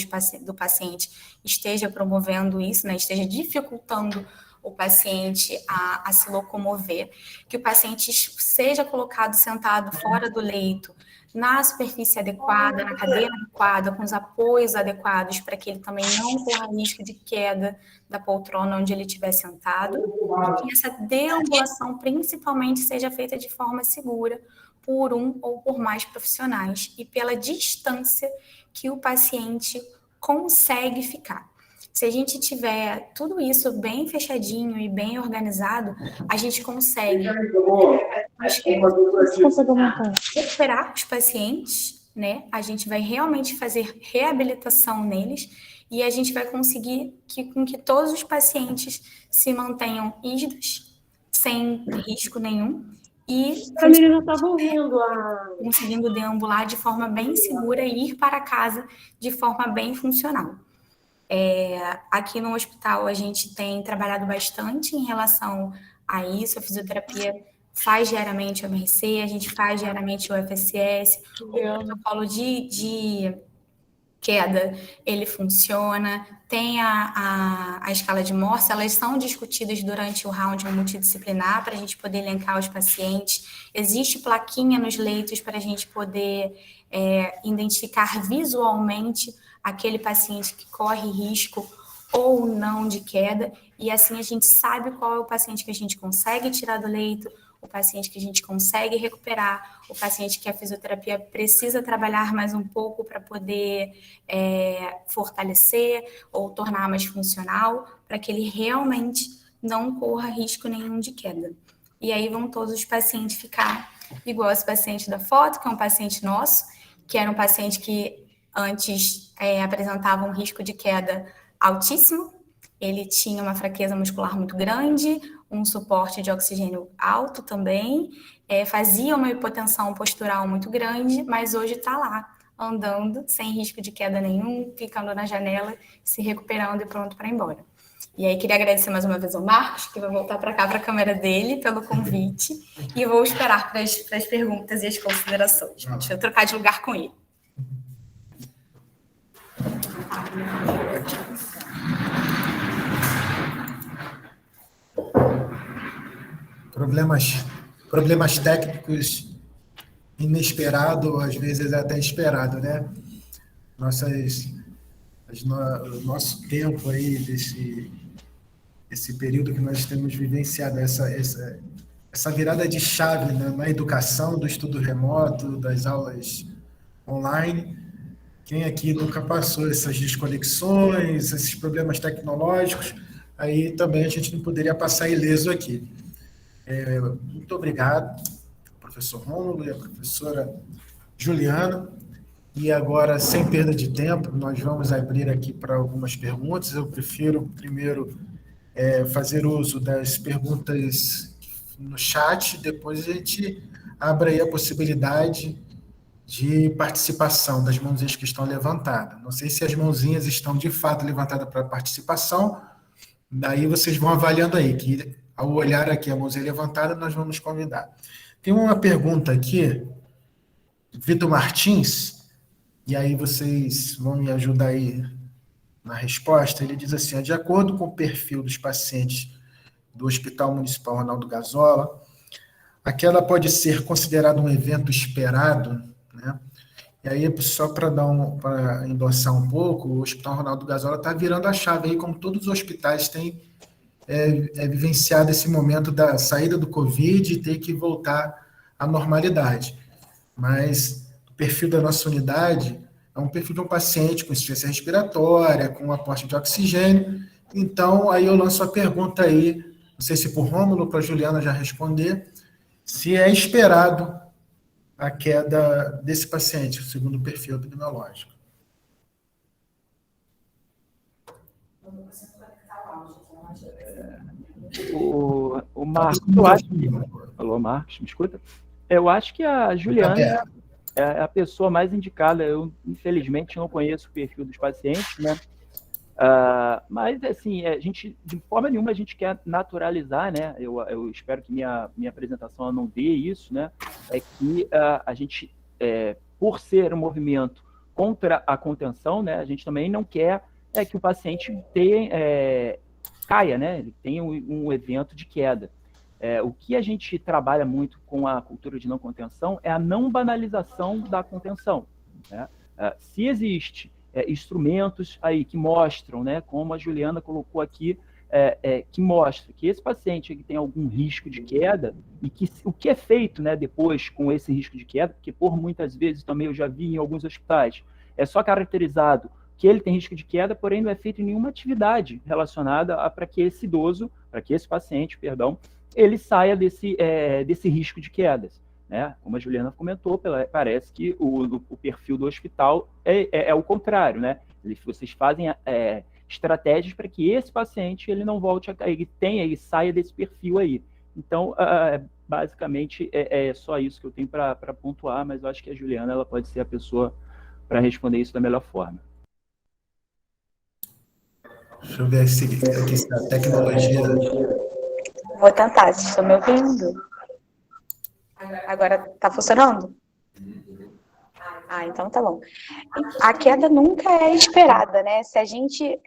do paciente esteja promovendo isso, né, esteja dificultando o paciente a se locomover, que o paciente seja colocado sentado fora do leito, na superfície adequada, na cadeira adequada, com os apoios adequados, para que ele também não corra risco de queda da poltrona onde ele estiver sentado, e que essa deambulação principalmente seja feita de forma segura por um ou por mais profissionais e pela distância que o paciente consegue ficar. Se a gente tiver tudo isso bem fechadinho e bem organizado, a gente consegue recuperar os pacientes, né? A gente vai realmente fazer reabilitação neles e a gente vai conseguir com que todos os pacientes se mantenham ígidos, sem risco nenhum, e A menina estava ouvindo conseguindo deambular de forma bem segura e ir para casa de forma bem funcional. Aqui no hospital a gente tem trabalhado bastante em relação a isso, a fisioterapia faz diariamente o MRC, a gente faz diariamente o FSS, o protocolo de queda, ele funciona, tem a escala de Morse, elas são discutidas durante o round multidisciplinar para a gente poder elencar os pacientes, existe plaquinha nos leitos para a gente poder identificar visualmente aquele paciente que corre risco ou não de queda, e assim a gente sabe qual é o paciente que a gente consegue tirar do leito, o paciente que a gente consegue recuperar, o paciente que a fisioterapia precisa trabalhar mais um pouco para poder fortalecer ou tornar mais funcional, para que ele realmente não corra risco nenhum de queda. E aí vão todos os pacientes ficar igual esse paciente da foto, que é um paciente nosso, que era um paciente que antes apresentava um risco de queda altíssimo, ele tinha uma fraqueza muscular muito grande, um suporte de oxigênio alto também, fazia uma hipotensão postural muito grande, mas hoje está lá, andando, sem risco de queda nenhum, ficando na janela, se recuperando e pronto para ir embora. E aí queria agradecer mais uma vez ao Marcos, que vai voltar para cá, para a câmera dele, pelo convite, e vou esperar para as perguntas e as considerações. Deixa eu trocar de lugar com ele. Problemas técnicos inesperado, às vezes até esperado, né? Nosso tempo aí esse período que nós temos vivenciado, essa virada de chave, né, na educação, do estudo remoto, das aulas online. Quem aqui nunca passou essas desconexões, esses problemas tecnológicos, aí também a gente não poderia passar ileso aqui. Muito obrigado, professor Rômulo e a professora Juliana. E agora, sem perda de tempo, nós vamos abrir aqui para algumas perguntas. Eu prefiro primeiro fazer uso das perguntas no chat, depois a gente abre aí a possibilidade de participação das mãozinhas que estão levantadas. Não sei se as mãozinhas estão de fato levantadas para participação, daí vocês vão avaliando aí, que ao olhar aqui a mãozinha levantada, nós vamos convidar. Tem uma pergunta aqui, Vitor Martins, e aí vocês vão me ajudar aí na resposta. Ele diz assim: de acordo com o perfil dos pacientes do Hospital Municipal Ronaldo Gazola, a queda pode ser considerada um evento esperado, né? E aí, só para endossar um pouco, o Hospital Ronaldo Gazola está virando a chave aí, como todos os hospitais têm vivenciado esse momento da saída do Covid e ter que voltar à normalidade. Mas o perfil da nossa unidade é um perfil de um paciente com insuficiência respiratória, com aporte de oxigênio. Então, aí eu lanço a pergunta aí, não sei se por Rômulo ou para a Juliana já responder, se é esperado a queda desse paciente, segundo o perfil epidemiológico. O Marcos, eu acho que... Alô, Marcos, me escuta? Eu acho que a Juliana é a pessoa mais indicada. Eu, infelizmente, não conheço o perfil dos pacientes, né? Mas, assim, a gente, de forma nenhuma, a gente quer naturalizar, né? Eu espero que minha apresentação não dê isso, né? É que a gente, por ser um movimento contra a contenção, né? A gente também não quer que o paciente caia, né? Ele tenha um evento de queda. O que a gente trabalha muito com a cultura de não contenção é a não banalização da contenção, né? Se existe instrumentos aí que mostram, né, como a Juliana colocou aqui, que mostra que esse paciente que tem algum risco de queda e que o que é feito, né, depois com esse risco de queda, porque por muitas vezes também eu já vi em alguns hospitais, é só caracterizado que ele tem risco de queda, porém não é feito nenhuma atividade relacionada para que esse idoso, para que esse paciente, perdão, ele saia desse risco de quedas. Né? Como a Juliana comentou, parece que o perfil do hospital é o contrário, né? Vocês fazem estratégias para que esse paciente ele não volte ele saia desse perfil aí. Então, basicamente, é só isso que eu tenho para pontuar, mas eu acho que a Juliana ela pode ser a pessoa para responder isso da melhor forma. Deixa eu ver se a tecnologia... Vou tentar, vocês estão me ouvindo? Agora tá funcionando? Então tá bom. A queda nunca é esperada, né? Se a gente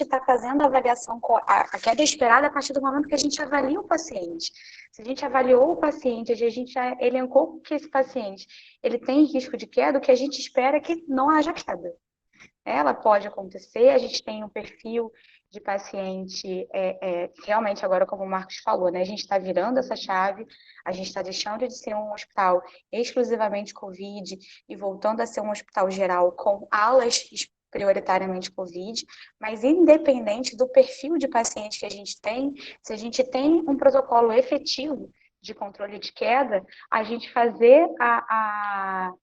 está fazendo a avaliação, a queda é esperada a partir do momento que a gente avalia o paciente. Se a gente avaliou o paciente, a gente já elencou que esse paciente ele tem risco de queda, o que a gente espera é que não haja queda. Ela pode acontecer, a gente tem um perfil de paciente, realmente agora, como o Marcos falou, né, a gente está virando essa chave, a gente está deixando de ser um hospital exclusivamente Covid e voltando a ser um hospital geral com alas prioritariamente Covid, mas independente do perfil de paciente que a gente tem, se a gente tem um protocolo efetivo de controle de queda, a gente fazer a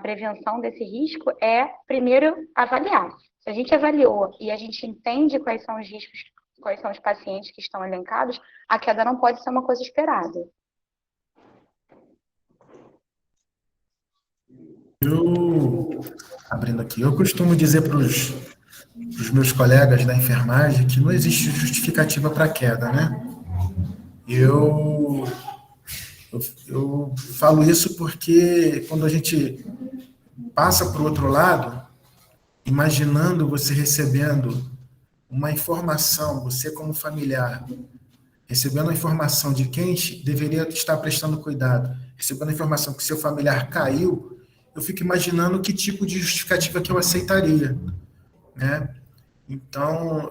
prevenção desse risco é, primeiro, avaliar. Se a gente avaliou e a gente entende quais são os riscos, quais são os pacientes que estão elencados, a queda não pode ser uma coisa esperada. Abrindo aqui, eu costumo dizer para os meus colegas da enfermagem que não existe justificativa para queda, né? Eu falo isso porque quando a gente passa para o outro lado, imaginando você recebendo uma informação, você como familiar, recebendo a informação de quem deveria estar prestando cuidado, recebendo a informação que seu familiar caiu, eu fico imaginando que tipo de justificativa que eu aceitaria, né? Então,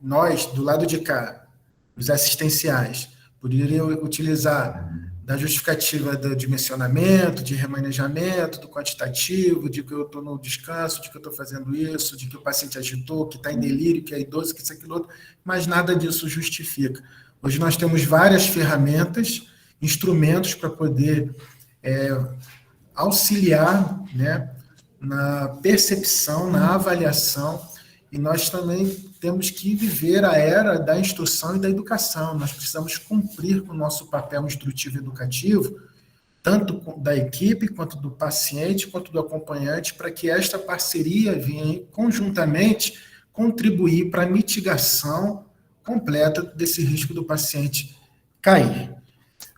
nós, do lado de cá, os assistenciais, poderiam utilizar da justificativa do dimensionamento, de remanejamento, do quantitativo, de que eu estou no descanso, de que eu estou fazendo isso, de que o paciente agitou, que está em delírio, que é idoso, que isso, aquilo, outro, mas nada disso justifica. Hoje nós temos várias ferramentas, instrumentos para poder auxiliar, né, na percepção, na avaliação, e nós também temos que viver a era da instrução e da educação. Nós precisamos cumprir com o nosso papel instrutivo e educativo, tanto da equipe, quanto do paciente, quanto do acompanhante, para que esta parceria venha conjuntamente contribuir para a mitigação completa desse risco do paciente cair.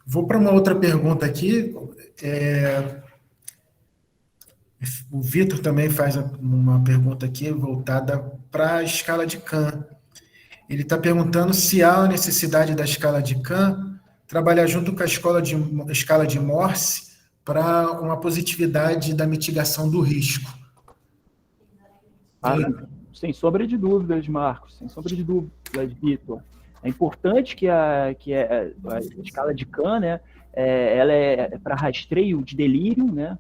Vou para uma outra pergunta aqui. O Vitor também faz uma pergunta aqui voltada para a escala de Kahn. Ele está perguntando se há a necessidade da escala de Kahn trabalhar junto com a escala de Morse para uma positividade da mitigação do risco. Sem sombra de dúvidas, Marcos, sem sombra de dúvidas, Vitor. É importante que a escala de Kahn, né, ela é para rastreio de delírio, né,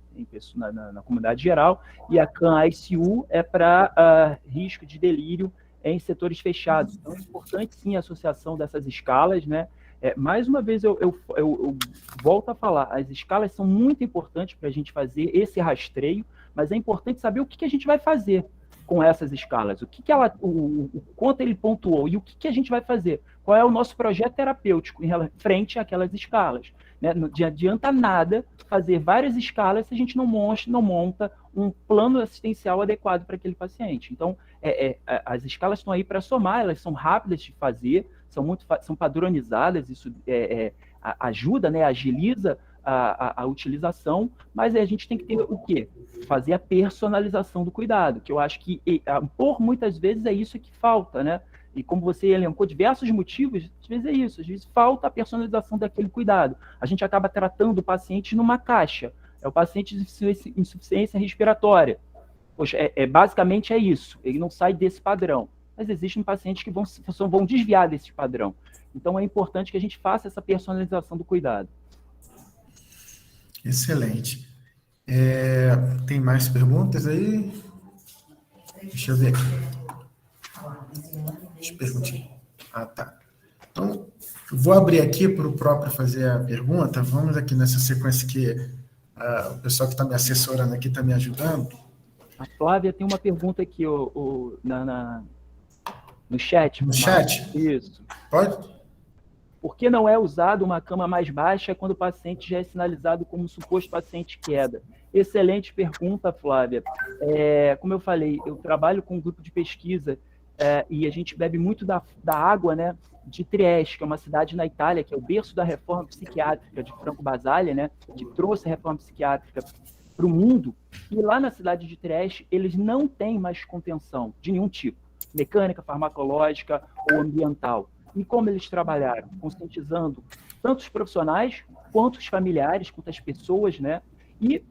na comunidade geral, e a Kahn ICU é para risco de delírio em setores fechados. Então, é importante, sim, a associação dessas escalas, né. Mais uma vez, eu volto a falar, as escalas são muito importantes para a gente fazer esse rastreio, mas é importante saber o que a gente vai fazer com essas escalas, o quanto ele pontuou e o que a gente vai fazer, qual é o nosso projeto terapêutico em frente àquelas escalas. Né? Não adianta nada fazer várias escalas se a gente não monta um plano assistencial adequado para aquele paciente. Então, as escalas estão aí para somar, elas são rápidas de fazer, são padronizadas, isso ajuda, né, agiliza a utilização, mas a gente tem que ter o quê? Fazer a personalização do cuidado, que eu acho que, por muitas vezes, é isso que falta, né? E como você elencou diversos motivos, às vezes é isso, às vezes falta a personalização daquele cuidado. A gente acaba tratando o paciente numa caixa, é o paciente de insuficiência respiratória. Poxa, basicamente é isso, ele não sai desse padrão. Mas existem pacientes que vão desviar desse padrão. Então, é importante que a gente faça essa personalização do cuidado. Excelente. Tem mais perguntas aí? Deixa eu ver aqui. Deixa eu perguntar. Tá. Então, vou abrir aqui para o próprio fazer a pergunta. Vamos aqui nessa sequência que o pessoal que está me assessorando aqui está me ajudando. A Flávia tem uma pergunta aqui no chat. No chat? Isso. Pode? Por que não é usado uma cama mais baixa quando o paciente já é sinalizado como um suposto paciente queda? Excelente pergunta, Flávia. Como eu falei, eu trabalho com um grupo de pesquisa e a gente bebe muito da água, né, de Trieste, que é uma cidade na Itália, que é o berço da reforma psiquiátrica de Franco Basaglia, né, que trouxe a reforma psiquiátrica para o mundo. E lá na cidade de Trieste, eles não têm mais contenção de nenhum tipo, mecânica, farmacológica ou ambiental. E como eles trabalharam? Conscientizando tanto os profissionais, quanto os familiares, quanto as pessoas, né? E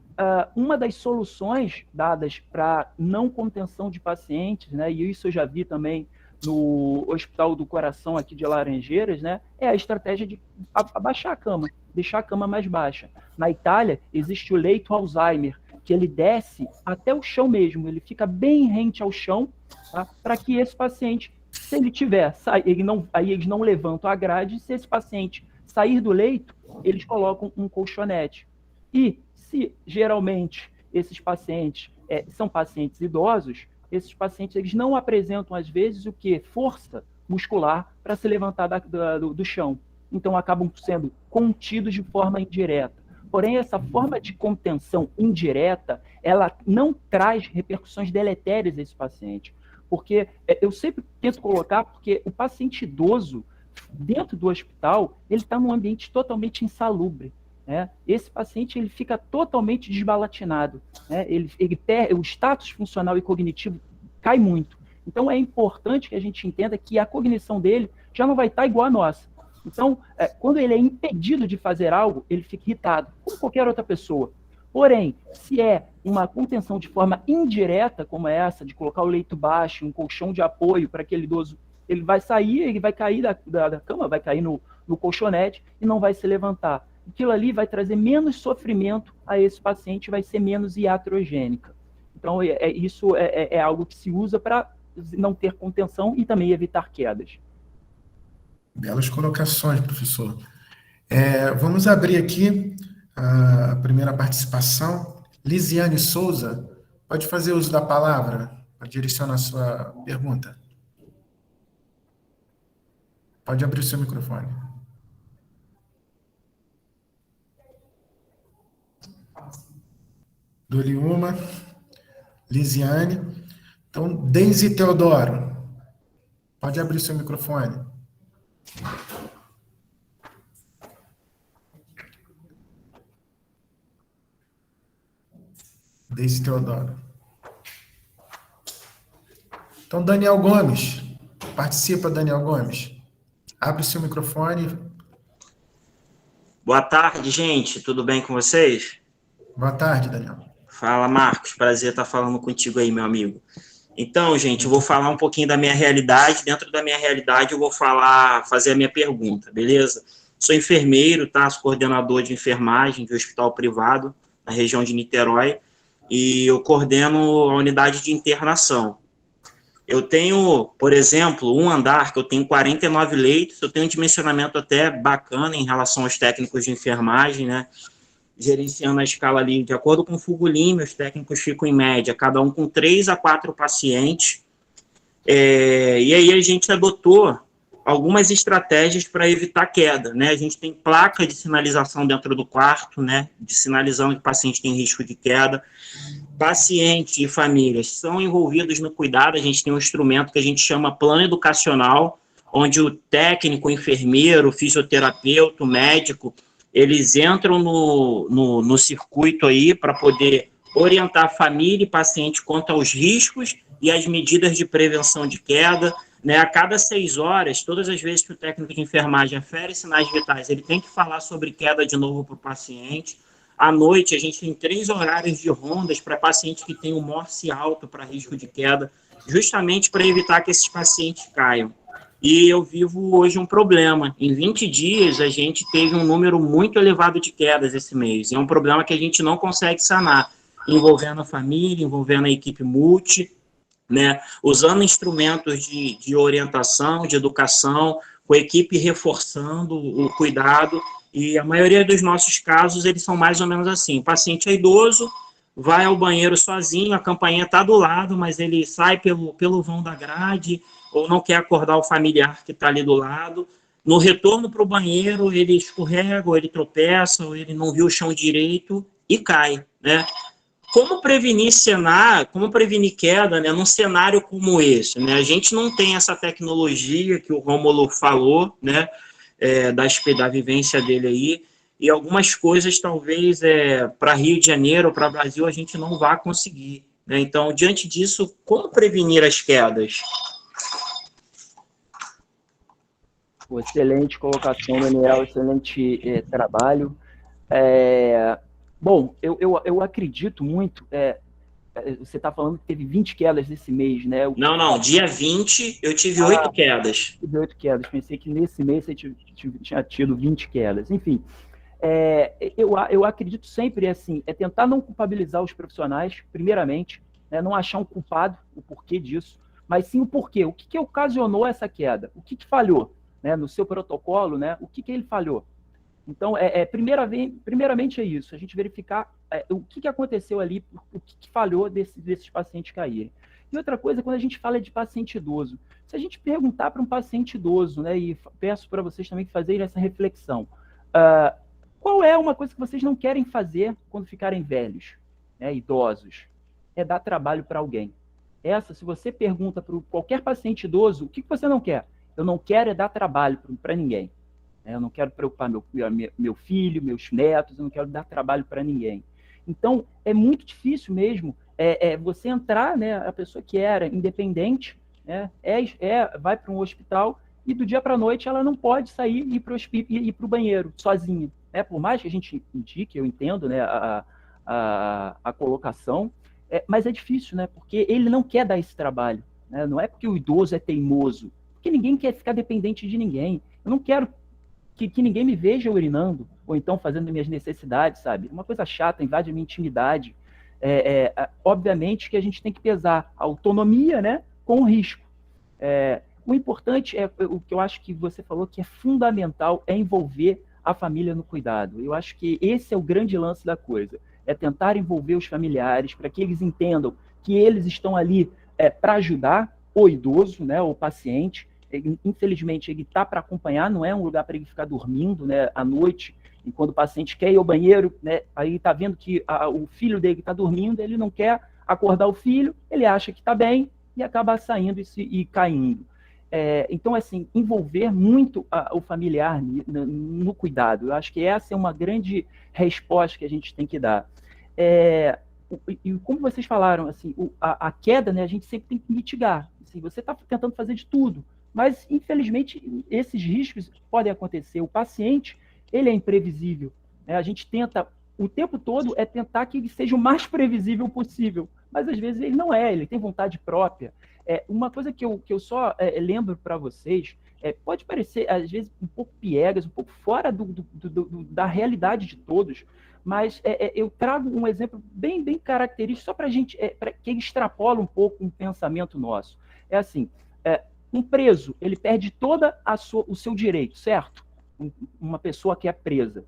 uma das soluções dadas para não contenção de pacientes, né? E isso eu já vi também no Hospital do Coração aqui de Laranjeiras, né? É a estratégia de abaixar a cama, deixar a cama mais baixa. Na Itália, existe o leito Alzheimer, que ele desce até o chão mesmo, ele fica bem rente ao chão, tá? Para que esse paciente, se ele tiver, aí eles não levantam a grade, se esse paciente sair do leito, eles colocam um colchonete. E se geralmente esses pacientes são pacientes idosos, esses pacientes eles não apresentam, às vezes, o que? Força muscular para se levantar do chão. Então, acabam sendo contidos de forma indireta. Porém, essa forma de contenção indireta, ela não traz repercussões deletérias a esse paciente. Porque eu sempre tento colocar, porque o paciente idoso, dentro do hospital, ele está num ambiente totalmente insalubre. Né? Esse paciente ele fica totalmente desbalatinado. Né? O status funcional e cognitivo cai muito. Então, é importante que a gente entenda que a cognição dele já não vai estar igual à nossa. Então, quando ele é impedido de fazer algo, ele fica irritado, como qualquer outra pessoa. Porém, se é uma contenção de forma indireta, como essa, de colocar o leito baixo, um colchão de apoio para aquele idoso, ele vai sair, ele vai cair da cama, vai cair no colchonete e não vai se levantar. Aquilo ali vai trazer menos sofrimento a esse paciente, vai ser menos iatrogênica. Então, isso é algo que se usa para não ter contenção e também evitar quedas. Belas colocações, professor. Vamos abrir aqui a primeira participação. Lisiane Souza, pode fazer uso da palavra para direcionar a sua pergunta. Pode abrir o seu microfone. Dou-lhe uma. Lisiane. Então, Deise Teodoro, pode abrir o seu microfone. Deise Teodoro. Então, Daniel Gomes. Participa, Daniel Gomes. Abre o seu microfone. Boa tarde, gente. Tudo bem com vocês? Boa tarde, Daniel. Fala, Marcos. Prazer estar falando contigo aí, meu amigo. Então, gente, eu vou falar um pouquinho da minha realidade. Dentro da minha realidade, eu vou fazer a minha pergunta, beleza? Sou enfermeiro, tá? Sou coordenador de enfermagem de um hospital privado na região de Niterói e eu coordeno a unidade de internação. Eu tenho, por exemplo, um andar que eu tenho 49 leitos, eu tenho um dimensionamento até bacana em relação aos técnicos de enfermagem, né? Gerenciando a escala ali, de acordo com o Fugulin, meus técnicos ficam em média, cada um com 3 a 4 pacientes. E aí a gente adotou algumas estratégias para evitar queda, né? A gente tem placa de sinalização dentro do quarto, né? De sinalizando que o paciente tem risco de queda. Paciente e famílias são envolvidos no cuidado, a gente tem um instrumento que a gente chama plano educacional, onde o técnico, o enfermeiro, o fisioterapeuta, o médico, eles entram no circuito aí para poder orientar a família e paciente quanto aos riscos e as medidas de prevenção de queda, né? A cada 6 horas, todas as vezes que o técnico de enfermagem afere sinais vitais, ele tem que falar sobre queda de novo para o paciente. À noite, a gente tem 3 horários de rondas para pacientes que têm um morse alto para risco de queda, justamente para evitar que esses pacientes caiam. E eu vivo hoje um problema. Em 20 dias, a gente teve um número muito elevado de quedas esse mês. E é um problema que a gente não consegue sanar, envolvendo a família, envolvendo a equipe multi, né? Usando instrumentos de orientação, de educação, com a equipe reforçando o cuidado. E a maioria dos nossos casos, eles são mais ou menos assim. O paciente é idoso, vai ao banheiro sozinho, a campainha está do lado, mas ele sai pelo vão da grade, ou não quer acordar o familiar que está ali do lado. No retorno para o banheiro, ele escorrega, ou ele tropeça, ou ele não viu o chão direito e cai, né? Como prevenir queda, né, num cenário como esse, né? A gente não tem essa tecnologia que o Rômulo falou, né, da vivência dele aí, e algumas coisas, talvez, para Rio de Janeiro, para Brasil, a gente não vai conseguir, né? Então, diante disso, como prevenir as quedas? Excelente colocação, Daniel, excelente trabalho. Bom, eu acredito muito, você está falando que teve 20 quedas nesse mês, né? Não, dia 20 eu tive 8 quedas. Tive 8 quedas, pensei que nesse mês você tinha tido 20 quedas. Enfim, eu acredito sempre, assim, tentar não culpabilizar os profissionais, primeiramente, né? Não achar um culpado, o porquê disso, mas sim o porquê, o que ocasionou essa queda, o que falhou, né, no seu protocolo, né, o que ele falhou. Então, primeiramente é isso, a gente verificar o que aconteceu ali, o que falhou desses pacientes caírem. E outra coisa, quando a gente fala de paciente idoso, se a gente perguntar para um paciente idoso, né, e peço para vocês também fazerem essa reflexão, qual é uma coisa que vocês não querem fazer quando ficarem velhos, né, idosos? É dar trabalho para alguém. Se você pergunta para qualquer paciente idoso, o que você não quer? Eu não quero dar trabalho para ninguém. Eu não quero preocupar meu filho, meus netos, eu não quero dar trabalho para ninguém. Então, é muito difícil mesmo você entrar, né, a pessoa que era independente, né, vai para um hospital e do dia para a noite ela não pode sair e ir para o banheiro sozinha. Né? Por mais que a gente indique, eu entendo, né, a colocação, mas é difícil, né, porque ele não quer dar esse trabalho. Né? Não é porque o idoso é teimoso, porque ninguém quer ficar dependente de ninguém. Eu não quero que ninguém me veja urinando, ou então fazendo minhas necessidades, sabe? Uma coisa chata, invade a minha intimidade. Obviamente que a gente tem que pesar a autonomia, né, com o risco. O importante o que eu acho que você falou que é fundamental, é envolver a família no cuidado. Eu acho que esse é o grande lance da coisa, é tentar envolver os familiares para que eles entendam que eles estão ali para ajudar o idoso, né, o paciente. Infelizmente, ele está para acompanhar, não é um lugar para ele ficar dormindo, né, à noite, e quando o paciente quer ir ao banheiro, né, aí está vendo que o filho dele está dormindo, ele não quer acordar o filho, ele acha que está bem e acaba saindo e caindo. Então, assim, envolver muito o familiar no cuidado. Eu acho que essa é uma grande resposta que a gente tem que dar. E como vocês falaram, assim, a queda, né, a gente sempre tem que mitigar. Assim, você está tentando fazer de tudo, mas, infelizmente, esses riscos podem acontecer. O paciente, ele é imprevisível. Né? A gente tenta, o tempo todo, tentar que ele seja o mais previsível possível, mas às vezes ele não é, ele tem vontade própria. Uma coisa que eu só lembro para vocês, pode parecer, às vezes, um pouco piegas, um pouco fora da realidade de todos, mas eu trago um exemplo bem, bem característico, só para a gente, que extrapola um pouco um pensamento nosso. É assim, um preso, ele perde toda o seu direito, certo? Uma pessoa que é presa.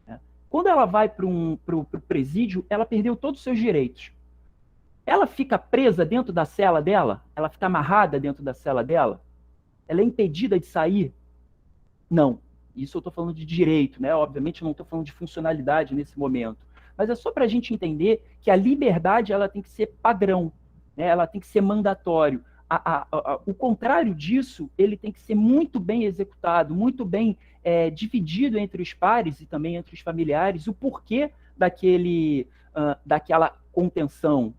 Né? Quando ela vai para o presídio, ela perdeu todos os seus direitos. Ela fica presa dentro da cela dela? Ela fica amarrada dentro da cela dela? Ela é impedida de sair? Não. Isso eu estou falando de direito, né? Obviamente eu não estou falando de funcionalidade nesse momento. Mas é só para a gente entender que a liberdade ela tem que ser padrão, né? Ela tem que ser mandatório. O contrário disso, ele tem que ser muito bem executado, muito bem dividido entre os pares e também entre os familiares, o porquê daquela contenção,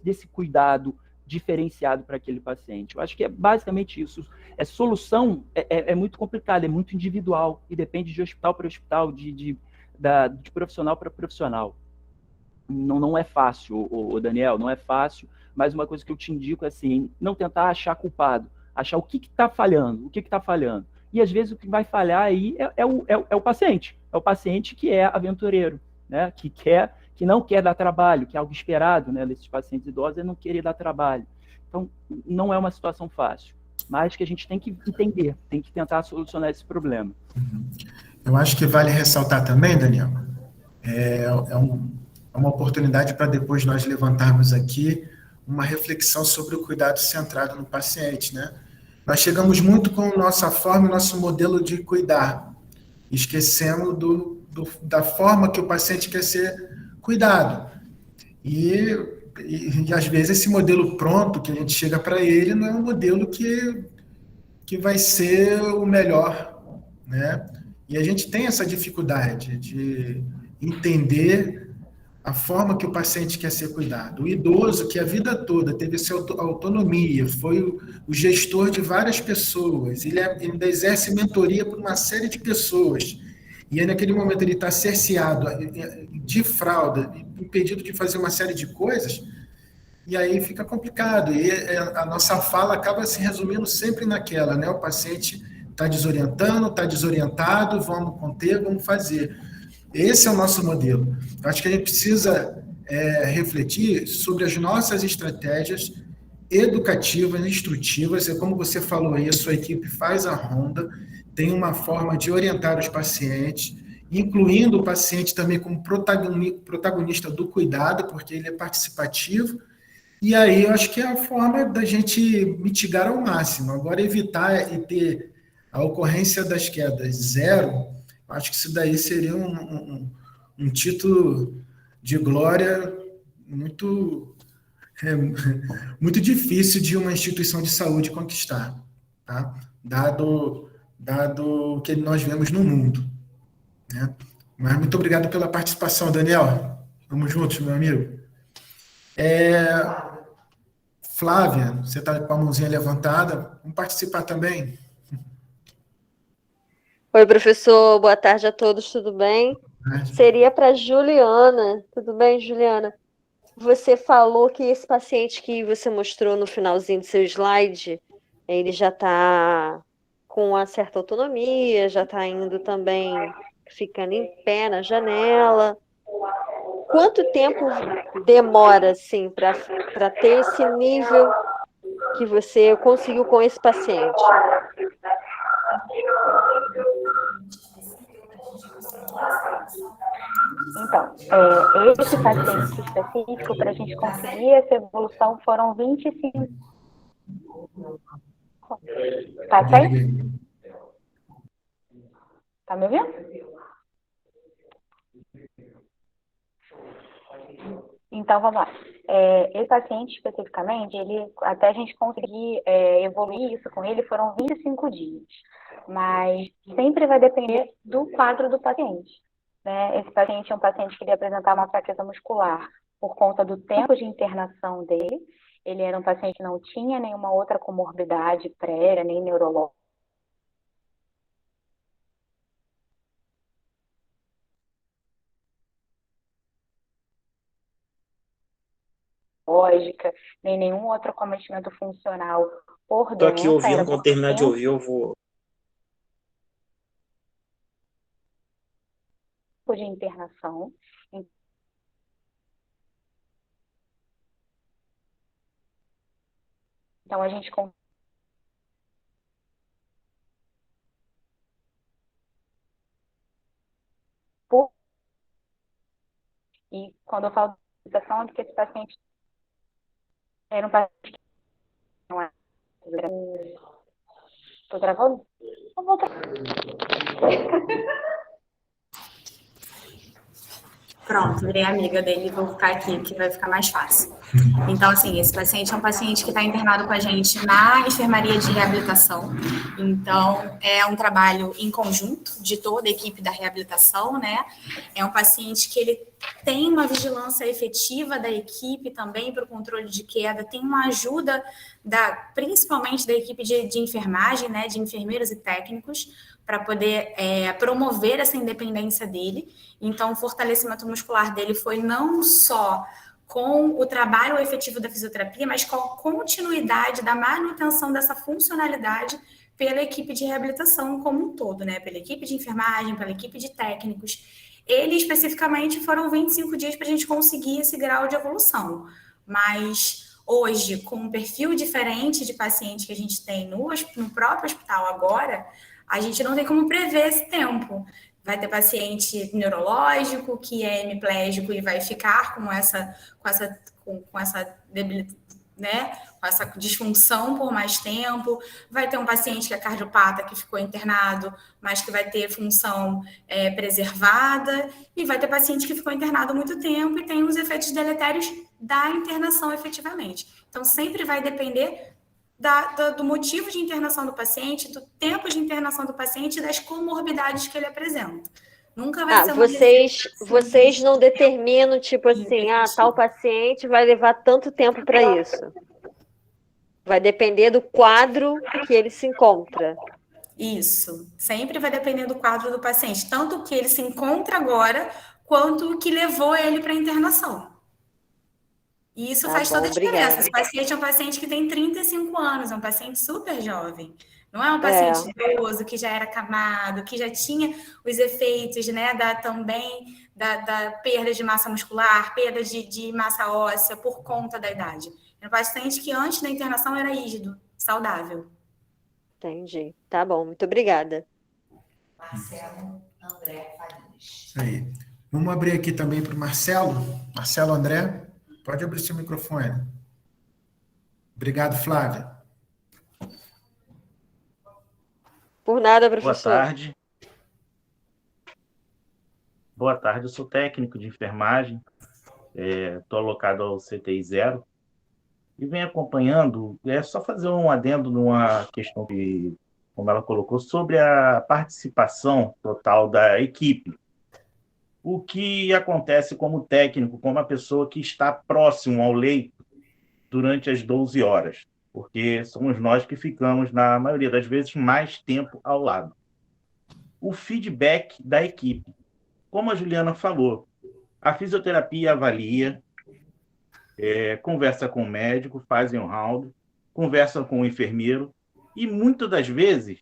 desse cuidado diferenciado para aquele paciente. Eu acho que é basicamente isso. Solução é muito complicada, é muito individual e depende de hospital para hospital, de profissional para profissional. Não é fácil, Daniel, não é fácil, mas uma coisa que eu te indico é assim, não tentar achar culpado, achar o que está falhando, E às vezes o que vai falhar aí é o paciente que é aventureiro, né? Que não quer dar trabalho, que é algo esperado, né, desses pacientes idosos, é não querer dar trabalho. Então, não é uma situação fácil, mas que a gente tem que entender, tem que tentar solucionar esse problema. Eu acho que vale ressaltar também, Daniel, é uma oportunidade para depois nós levantarmos aqui uma reflexão sobre o cuidado centrado no paciente, né? Nós chegamos muito com nossa forma, nosso modelo de cuidar, esquecemos da forma que o paciente quer ser cuidado. E às vezes esse modelo pronto que a gente chega para ele não é um modelo que vai ser o melhor, né? E a gente tem essa dificuldade de entender a forma que o paciente quer ser cuidado. O idoso, que a vida toda teve essa autonomia, foi o gestor de várias pessoas, ele ainda exerce mentoria por uma série de pessoas, e aí naquele momento ele está cerceado, de fralda, impedido de fazer uma série de coisas, e aí fica complicado, e a nossa fala acaba se resumindo sempre naquela, né? O paciente está desorientando, está desorientado, vamos conter, vamos fazer. Esse é o nosso modelo. Eu acho que a gente precisa refletir sobre as nossas estratégias educativas, instrutivas, como você falou aí, a sua equipe faz a ronda, tem uma forma de orientar os pacientes, incluindo o paciente também como protagonista do cuidado, porque ele é participativo, e aí eu acho que é a forma da gente mitigar ao máximo. Agora, evitar e ter a ocorrência das quedas zero, acho que isso daí seria um título de glória muito, muito difícil de uma instituição de saúde conquistar, tá? Dado o que nós vemos no mundo, né? Mas muito obrigado pela participação, Daniel. Vamos juntos, meu amigo. Flávia, você está com a mãozinha levantada, vamos participar também. Oi, professor, boa tarde a todos, tudo bem? Seria para Juliana, tudo bem, Juliana? Você falou que esse paciente que você mostrou no finalzinho do seu slide, ele já está com uma certa autonomia, já está indo também, ficando em pé na janela. Quanto tempo demora, assim, para ter esse nível que você conseguiu com esse paciente? Então, esse paciente específico, para a gente conseguir essa evolução, foram 25... Tá certo? Tá me ouvindo? Então, vamos lá. Esse paciente, especificamente, até a gente conseguir evoluir isso com ele, foram 25 dias. Mas sempre vai depender do quadro do paciente. Né? Esse paciente é um paciente que ia apresentar uma fraqueza muscular por conta do tempo de internação dele. Ele era um paciente que não tinha nenhuma outra comorbidade prévia, nem neurológica. neurológica, nem nenhum outro acometimento funcional por Tô aqui doença. ouvindo, Era quando por terminar de tempo ouvir, eu vou. de internação. Então, a gente e quando eu falo de situação, é porque esse paciente era um paciente que não é. Estou gravando? Eu vou Pronto, virei amiga dele, vou ficar aqui, que vai ficar mais fácil. Então, assim, esse paciente é um paciente que está internado com a gente na enfermaria de reabilitação. Então, é um trabalho em conjunto de toda a equipe da reabilitação, né? É um paciente que ele tem uma vigilância efetiva da equipe também para o controle de queda, tem uma ajuda principalmente da equipe de enfermagem, né? De enfermeiros e técnicos, para poder promover essa independência dele. Então, o fortalecimento muscular dele foi não só com o trabalho efetivo da fisioterapia, mas com a continuidade da manutenção dessa funcionalidade pela equipe de reabilitação como um todo, né? Pela equipe de enfermagem, pela equipe de técnicos. Ele, especificamente, foram 25 dias para a gente conseguir esse grau de evolução. Mas hoje, com um perfil diferente de paciente que a gente tem no próprio hospital agora, a gente não tem como prever esse tempo. Vai ter paciente neurológico que é hemiplégico e vai ficar com essa debilidade, né? Com essa disfunção por mais tempo. Vai ter um paciente que é cardiopata que ficou internado, mas que vai ter função preservada. E vai ter paciente que ficou internado há muito tempo e tem os efeitos deletérios da internação efetivamente. Então, sempre vai depender do motivo de internação do paciente, do tempo de internação do paciente e das comorbidades que ele apresenta. Nunca vai ser uma vocês não determinam, tipo assim, tal paciente vai levar tanto tempo para isso. Vai depender do quadro que ele se encontra. Isso. Sempre vai depender do quadro do paciente, tanto o que ele se encontra agora, quanto o que levou ele para a internação. E isso faz toda a diferença. Esse paciente é um paciente que tem 35 anos, é um paciente super jovem. Não é um paciente idoso que já era acamado, que já tinha os efeitos, né, da perda de massa muscular, perda de massa óssea por conta da idade. É um paciente que antes da internação era rígido, saudável. Entendi. Tá bom, muito obrigada. Marcelo André Farias. Isso aí. Vamos abrir aqui também para o Marcelo. Marcelo André, pode abrir seu microfone. Obrigado, Flávia. Por nada, professor. Boa tarde. Boa tarde, eu sou técnico de enfermagem, estou alocado ao CTI 0 e venho acompanhando, só fazer um adendo numa questão que, como ela colocou, sobre a participação total da equipe. O que acontece como técnico, como a pessoa que está próximo ao leito durante as 12 horas? Porque somos nós que ficamos, na maioria das vezes, mais tempo ao lado. O feedback da equipe. Como a Juliana falou, a fisioterapia avalia, conversa com o médico, fazem um round, conversa com o enfermeiro, e muitas das vezes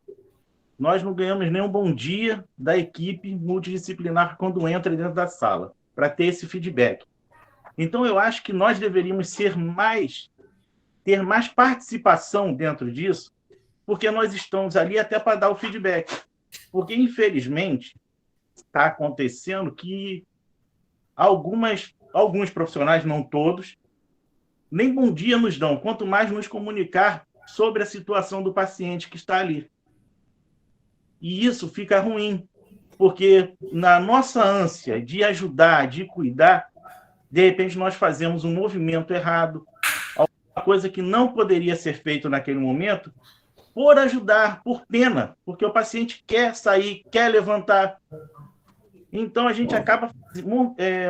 nós não ganhamos nem um bom dia da equipe multidisciplinar quando entra dentro da sala, para ter esse feedback. Então, eu acho que nós deveríamos ter mais participação dentro disso, porque nós estamos ali até para dar o feedback. Porque, infelizmente, está acontecendo que alguns profissionais, não todos, nem bom dia nos dão, quanto mais nos comunicar sobre a situação do paciente que está ali. E isso fica ruim, porque na nossa ânsia de ajudar, de cuidar, de repente nós fazemos um movimento errado, alguma coisa que não poderia ser feito naquele momento, por ajudar, por pena, porque o paciente quer sair, quer levantar. Então, a gente acaba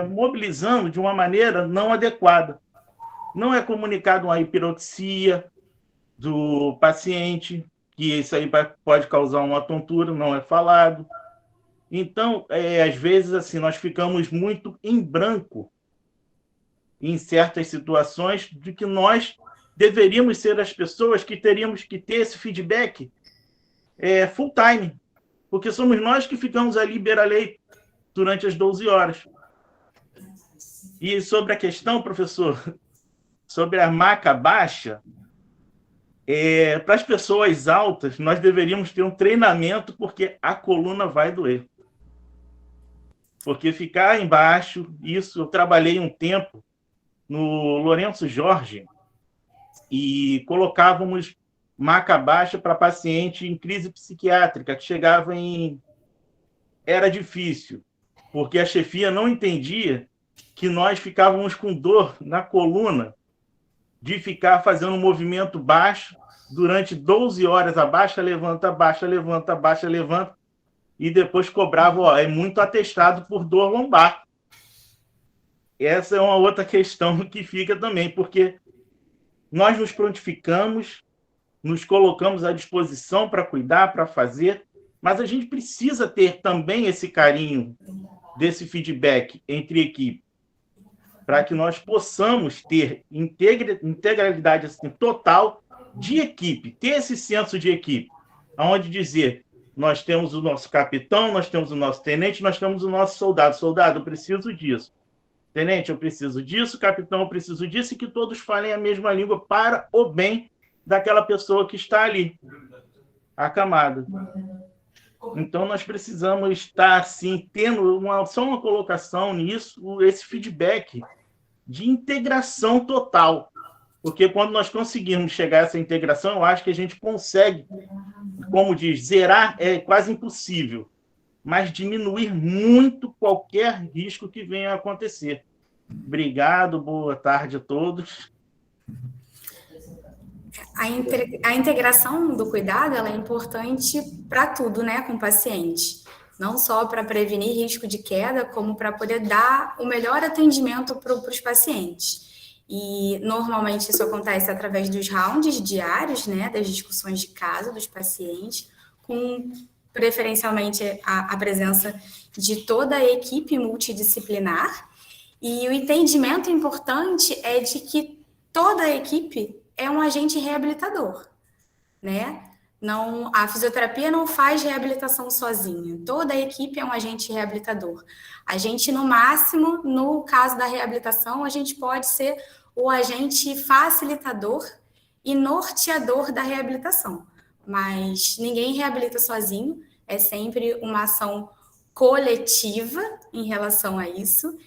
mobilizando de uma maneira não adequada. Não é comunicado uma hiperoxia do paciente, que isso aí pode causar uma tontura, não é falado. Então, às vezes, assim, nós ficamos muito em branco em certas situações, de que nós deveríamos ser as pessoas que teríamos que ter esse feedback full time, porque somos nós que ficamos ali beira-leito durante as 12 horas. E sobre a questão, professor, sobre a maca baixa, para as pessoas altas, nós deveríamos ter um treinamento, porque a coluna vai doer. Porque ficar embaixo, isso, eu trabalhei um tempo no Lourenço Jorge e colocávamos maca baixa para paciente em crise psiquiátrica, que chegava em... Era difícil, porque a chefia não entendia que nós ficávamos com dor na coluna de ficar fazendo um movimento baixo durante 12 horas, abaixa, levanta, abaixa, levanta, abaixa, levanta, e depois cobrava, é muito atestado por dor lombar. Essa é uma outra questão que fica também, porque nós nos prontificamos, nos colocamos à disposição para cuidar, para fazer, mas a gente precisa ter também esse carinho, desse feedback entre equipe, para que nós possamos ter integralidade assim, total de equipe, ter esse senso de equipe, onde dizer, nós temos o nosso capitão, nós temos o nosso tenente, nós temos o nosso soldado. Soldado, eu preciso disso. Tenente, eu preciso disso. Capitão, eu preciso disso. E que todos falem a mesma língua para o bem daquela pessoa que está ali, acamada. Então, nós precisamos estar, assim, tendo só uma colocação nisso, esse feedback de integração total. Porque quando nós conseguirmos chegar a essa integração, eu acho que a gente consegue, como diz, zerar é quase impossível, mas diminuir muito qualquer risco que venha a acontecer. Obrigado, boa tarde a todos. A integração do cuidado ela é importante para tudo, né, com o paciente. Não só para prevenir risco de queda, como para poder dar o melhor atendimento para os pacientes. E, normalmente, isso acontece através dos rounds diários, né, das discussões de caso dos pacientes, com, preferencialmente, a presença de toda a equipe multidisciplinar. E o entendimento importante é de que toda a equipe é um agente reabilitador, né? Não, a fisioterapia não faz reabilitação sozinha. Toda a equipe é um agente reabilitador. A gente, no máximo, no caso da reabilitação, a gente pode ser o agente facilitador e norteador da reabilitação. Mas ninguém reabilita sozinho, é sempre uma ação coletiva em relação a isso.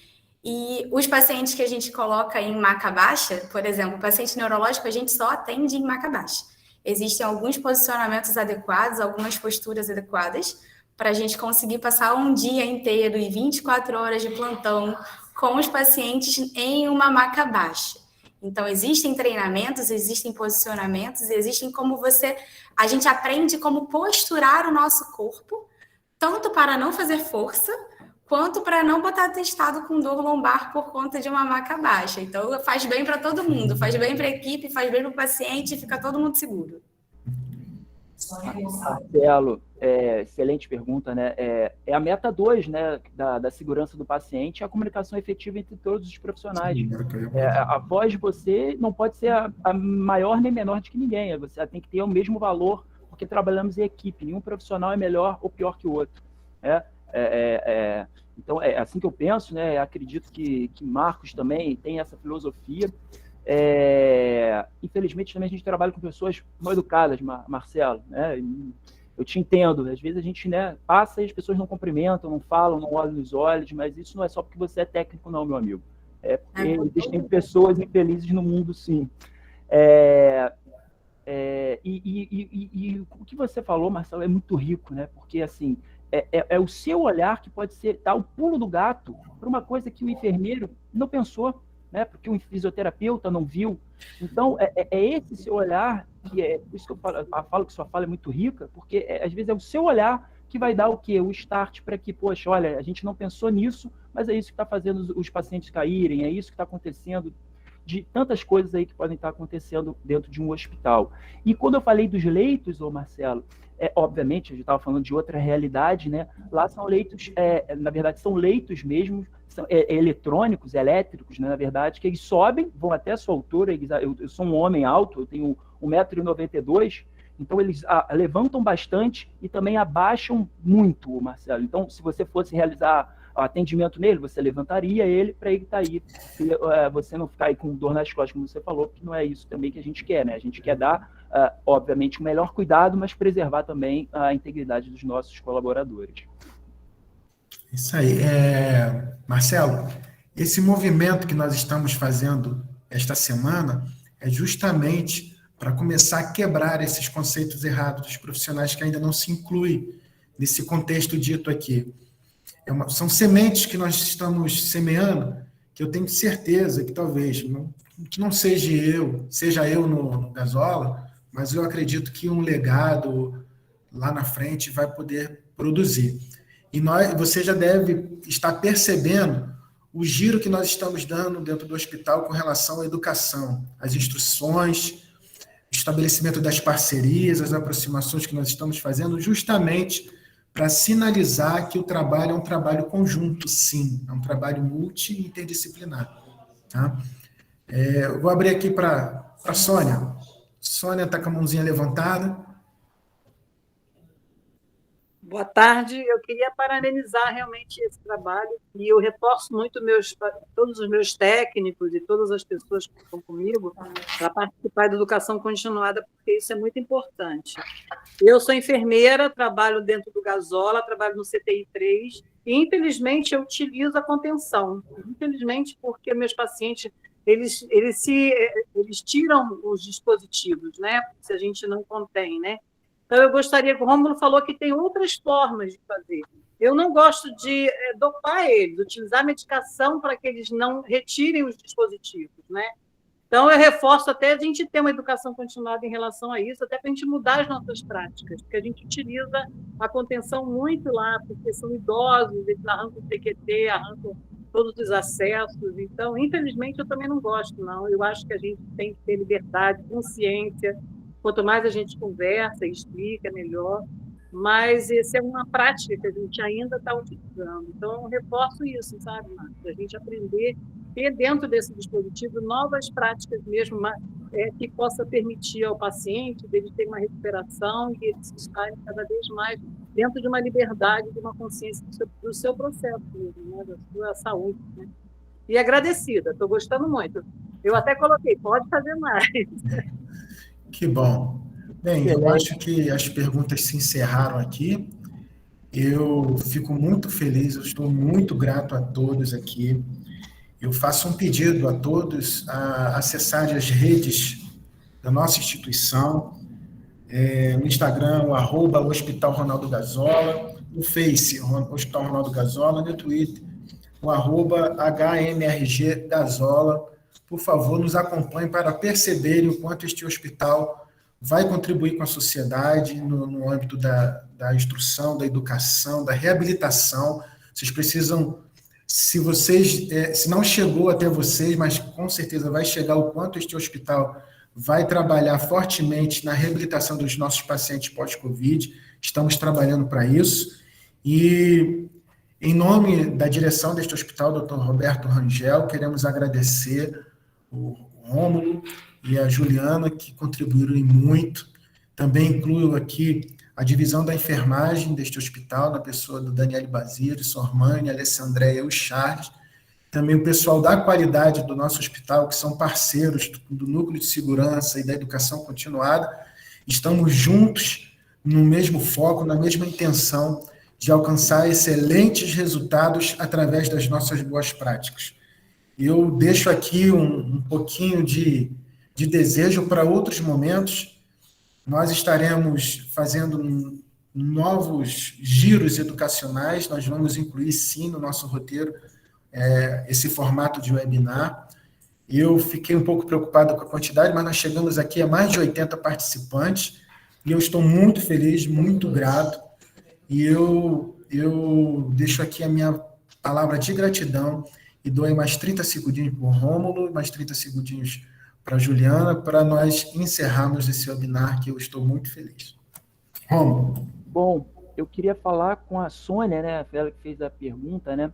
E os pacientes que a gente coloca em maca baixa, por exemplo, o paciente neurológico, a gente só atende em maca baixa. Existem alguns posicionamentos adequados, algumas posturas adequadas, para a gente conseguir passar um dia inteiro e 24 horas de plantão com os pacientes em uma maca baixa. Então, existem treinamentos, existem posicionamentos, existem como a gente aprende como posturar o nosso corpo, tanto para não fazer força, quanto para não botar atestado com dor lombar por conta de uma maca baixa. Então, faz bem para todo mundo, faz bem para a equipe, faz bem para o paciente, fica todo mundo seguro. Marcelo, excelente pergunta, né? É a meta 2, né, da segurança do paciente, a comunicação efetiva entre todos os profissionais. A voz de você não pode ser a maior nem menor de que ninguém, você tem que ter o mesmo valor, porque trabalhamos em equipe, nenhum profissional é melhor ou pior que o outro. Então, é assim que eu penso, né? Acredito que Marcos também tem essa filosofia. Infelizmente, também a gente trabalha com pessoas mal educadas, Marcelo, né? Eu te entendo, às vezes a gente, né, passa e as pessoas não cumprimentam, não falam, não olham nos olhos, mas isso não é só porque você é técnico, não, meu amigo. É porque existem pessoas infelizes no mundo, sim. E o que você falou, Marcelo, é muito rico, né? Porque, assim, é o seu olhar que pode dar o pulo do gato para uma coisa que o enfermeiro não pensou, né? Porque o fisioterapeuta não viu. Então, é esse seu olhar, por isso que eu falo que sua fala é muito rica, porque às vezes é o seu olhar que vai dar o quê? O start para que, poxa, olha, a gente não pensou nisso, mas é isso que está fazendo os pacientes caírem, é isso que está acontecendo, de tantas coisas aí que podem estar acontecendo dentro de um hospital. E quando eu falei dos leitos, Marcelo, obviamente, a gente estava falando de outra realidade, né? Lá são leitos, na verdade, são leitos mesmo, são eletrônicos, elétricos, né, na verdade, que eles sobem, vão até a sua altura. Eu sou um homem alto, eu tenho 1,92 m, então eles levantam bastante e também abaixam muito, Marcelo. Então, se você fosse realizar atendimento nele, você levantaria ele para ele estar aí, você não ficar aí com dor nas costas, como você falou, porque não é isso também que a gente quer, né? A gente quer dar, obviamente, o melhor cuidado, mas preservar também a integridade dos nossos colaboradores. Isso aí. Marcelo, esse movimento que nós estamos fazendo esta semana é justamente para começar a quebrar esses conceitos errados dos profissionais que ainda não se incluem nesse contexto dito aqui. São sementes que nós estamos semeando, que eu tenho certeza que talvez que não seja eu no Gasola, mas eu acredito que um legado lá na frente vai poder produzir. E você já deve estar percebendo o giro que nós estamos dando dentro do hospital com relação à educação, as instruções, o estabelecimento das parcerias, as aproximações que nós estamos fazendo, justamente para sinalizar que o trabalho é um trabalho conjunto, sim, é um trabalho multi-interdisciplinar. Tá? Eu vou abrir aqui para a Sônia. Sônia está com a mãozinha levantada. Boa tarde, eu queria parabenizar realmente esse trabalho e eu reforço muito todos os meus técnicos e todas as pessoas que estão comigo para participar da educação continuada, porque isso é muito importante. Eu sou enfermeira, trabalho dentro do Gasola, trabalho no CTI 3 e, infelizmente, eu utilizo a contenção. Infelizmente, porque meus pacientes eles tiram os dispositivos, né? Se a gente não contém, né? Então, eu gostaria, o Rômulo falou que tem outras formas de fazer. Eu não gosto de dopar eles, utilizar medicação para que eles não retirem os dispositivos, né? Então, eu reforço até a gente ter uma educação continuada em relação a isso, até para a gente mudar as nossas práticas, porque a gente utiliza a contenção muito lá, porque são idosos, eles arrancam o TQT, arrancam todos os acessos. Então, infelizmente, eu também não gosto, não. Eu acho que a gente tem que ter liberdade, consciência. Quanto mais a gente conversa e explica, melhor. Mas essa é uma prática que a gente ainda está utilizando. Então, eu reforço isso, sabe, Marcos? A gente aprender, ter dentro desse dispositivo novas práticas mesmo, que possa permitir ao paciente dele ter uma recuperação e eles estarem cada vez mais dentro de uma liberdade, de uma consciência do seu processo mesmo, né? Da sua saúde. Né? E agradecida, estou gostando muito. Eu até coloquei, pode fazer mais. Que bom. Bem, eu acho que as perguntas se encerraram aqui. Eu fico muito feliz, eu estou muito grato a todos aqui. Eu faço um pedido a todos a acessarem as redes da nossa instituição, no Instagram, o @Hospital Ronaldo Gasola, no Face, Hospital Ronaldo Gasola, no Twitter, o @HMRG Gasola. Por favor, nos acompanhem para perceberem o quanto este hospital vai contribuir com a sociedade no âmbito da instrução, da educação, da reabilitação. Vocês precisam, se não chegou até vocês, mas com certeza vai chegar o quanto este hospital vai trabalhar fortemente na reabilitação dos nossos pacientes pós-Covid. Estamos trabalhando para isso. E, em nome da direção deste hospital, Dr. Roberto Rangel, queremos agradecer o Rômulo e a Juliana, que contribuíram muito. Também incluo aqui a divisão da enfermagem deste hospital, na pessoa do Daniel Basílio, Sormani, Alessandréia e o Charles. Também o pessoal da qualidade do nosso hospital, que são parceiros do Núcleo de Segurança e da Educação Continuada. Estamos juntos no mesmo foco, na mesma intenção de alcançar excelentes resultados através das nossas boas práticas. Eu deixo aqui um pouquinho de desejo para outros momentos. Nós estaremos fazendo novos giros educacionais, nós vamos incluir, sim, no nosso roteiro, esse formato de webinar. Eu fiquei um pouco preocupado com a quantidade, mas nós chegamos aqui a mais de 80 participantes, e eu estou muito feliz, muito grato, e eu deixo aqui a minha palavra de gratidão, e dou aí mais 30 segundinhos para o Rômulo, mais 30 segundinhos para a Juliana, para nós encerrarmos esse webinar, que eu estou muito feliz. Rômulo. Bom, eu queria falar com a Sônia, né, ela que fez a pergunta, né,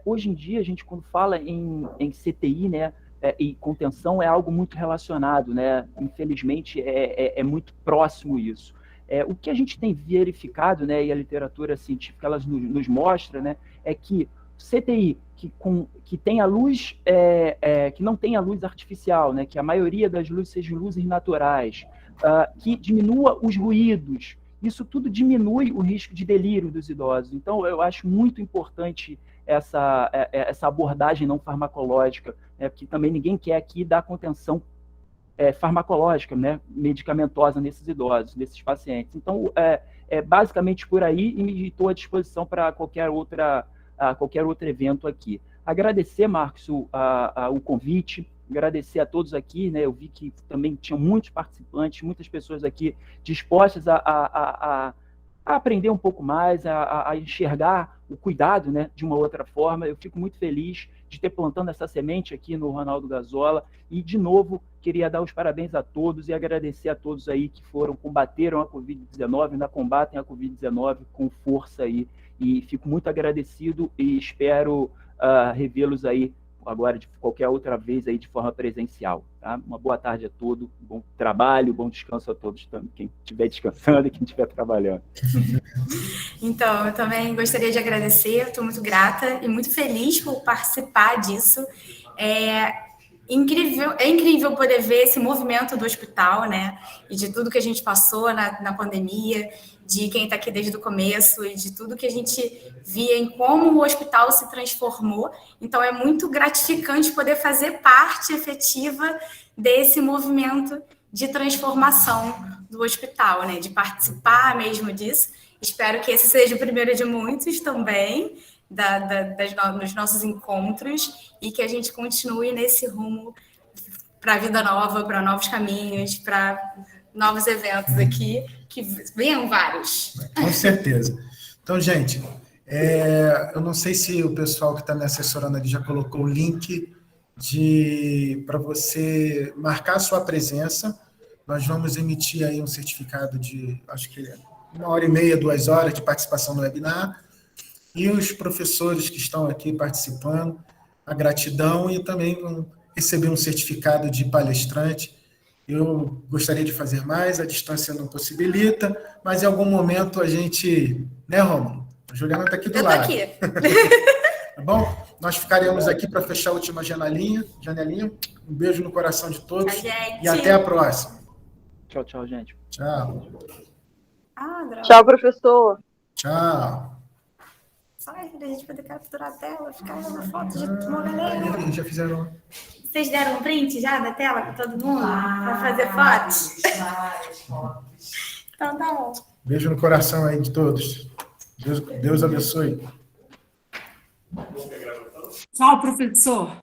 Hoje em dia, a gente, quando fala em CTI, né, e contenção, é algo muito relacionado, né? Infelizmente, é muito próximo isso. O que a gente tem verificado, né, e a literatura científica ela nos mostra, né, é que CTI que tem a luz, que não tem a luz artificial, né, que a maioria das luzes sejam luzes naturais, que diminua os ruídos, isso tudo diminui o risco de delírio dos idosos. Então, eu acho muito importante essa abordagem não farmacológica, né, porque também ninguém quer aqui dar contenção farmacológica, né, medicamentosa nesses idosos, nesses pacientes. Então, basicamente por aí, e estou à disposição para qualquer outro evento aqui. Agradecer, Marcos, o convite, agradecer a todos aqui, né, eu vi que também tinham muitos participantes, muitas pessoas aqui dispostas a aprender um pouco mais, a enxergar o cuidado, né, de uma outra forma. Eu fico muito feliz de ter plantado essa semente aqui no Ronaldo Gazola e, de novo, queria dar os parabéns a todos e agradecer a todos aí que combateram a Covid-19, ainda combatem a Covid-19 com força aí, e fico muito agradecido e espero revê-los aí agora de qualquer outra vez aí de forma presencial. Tá? Uma boa tarde a todos, bom trabalho, bom descanso a todos, quem estiver descansando e quem estiver trabalhando. Então, eu também gostaria de agradecer, estou muito grata e muito feliz por participar disso. É incrível poder ver esse movimento do hospital, né? E de tudo que a gente passou na pandemia, de quem está aqui desde o começo e de tudo que a gente via em como o hospital se transformou. Então, é muito gratificante poder fazer parte efetiva desse movimento de transformação do hospital, né? De participar mesmo disso. Espero que esse seja o primeiro de muitos também, nos nossos encontros, e que a gente continue nesse rumo para a vida nova, para novos caminhos, para novos eventos aqui, que venham vários. Com certeza. Então, gente, eu não sei se o pessoal que está me assessorando ali já colocou o link para você marcar a sua presença. Nós vamos emitir aí um certificado de, acho que 1h30, 2 horas de participação no webinar. E os professores que estão aqui participando, a gratidão, e também vão receber um certificado de palestrante. Eu gostaria de fazer mais, a distância não possibilita, mas em algum momento a gente... Né, Rômulo? A Juliana está aqui do lado. Eu estou aqui. Tá bom? Nós ficaremos aqui para fechar a última janelinha. Um beijo no coração de todos. E até a próxima. Tchau, tchau, gente. Tchau. Tchau, professor. Tchau. Só a gente poder capturar a tela, ficar na foto de uma galera. Já fizeram. Vocês deram um print já da tela para todo mundo? Para fazer fotos? Então tá bom. Beijo no coração aí de todos. Deus abençoe. Tchau, professor.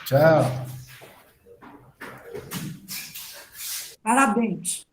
Tchau. Parabéns.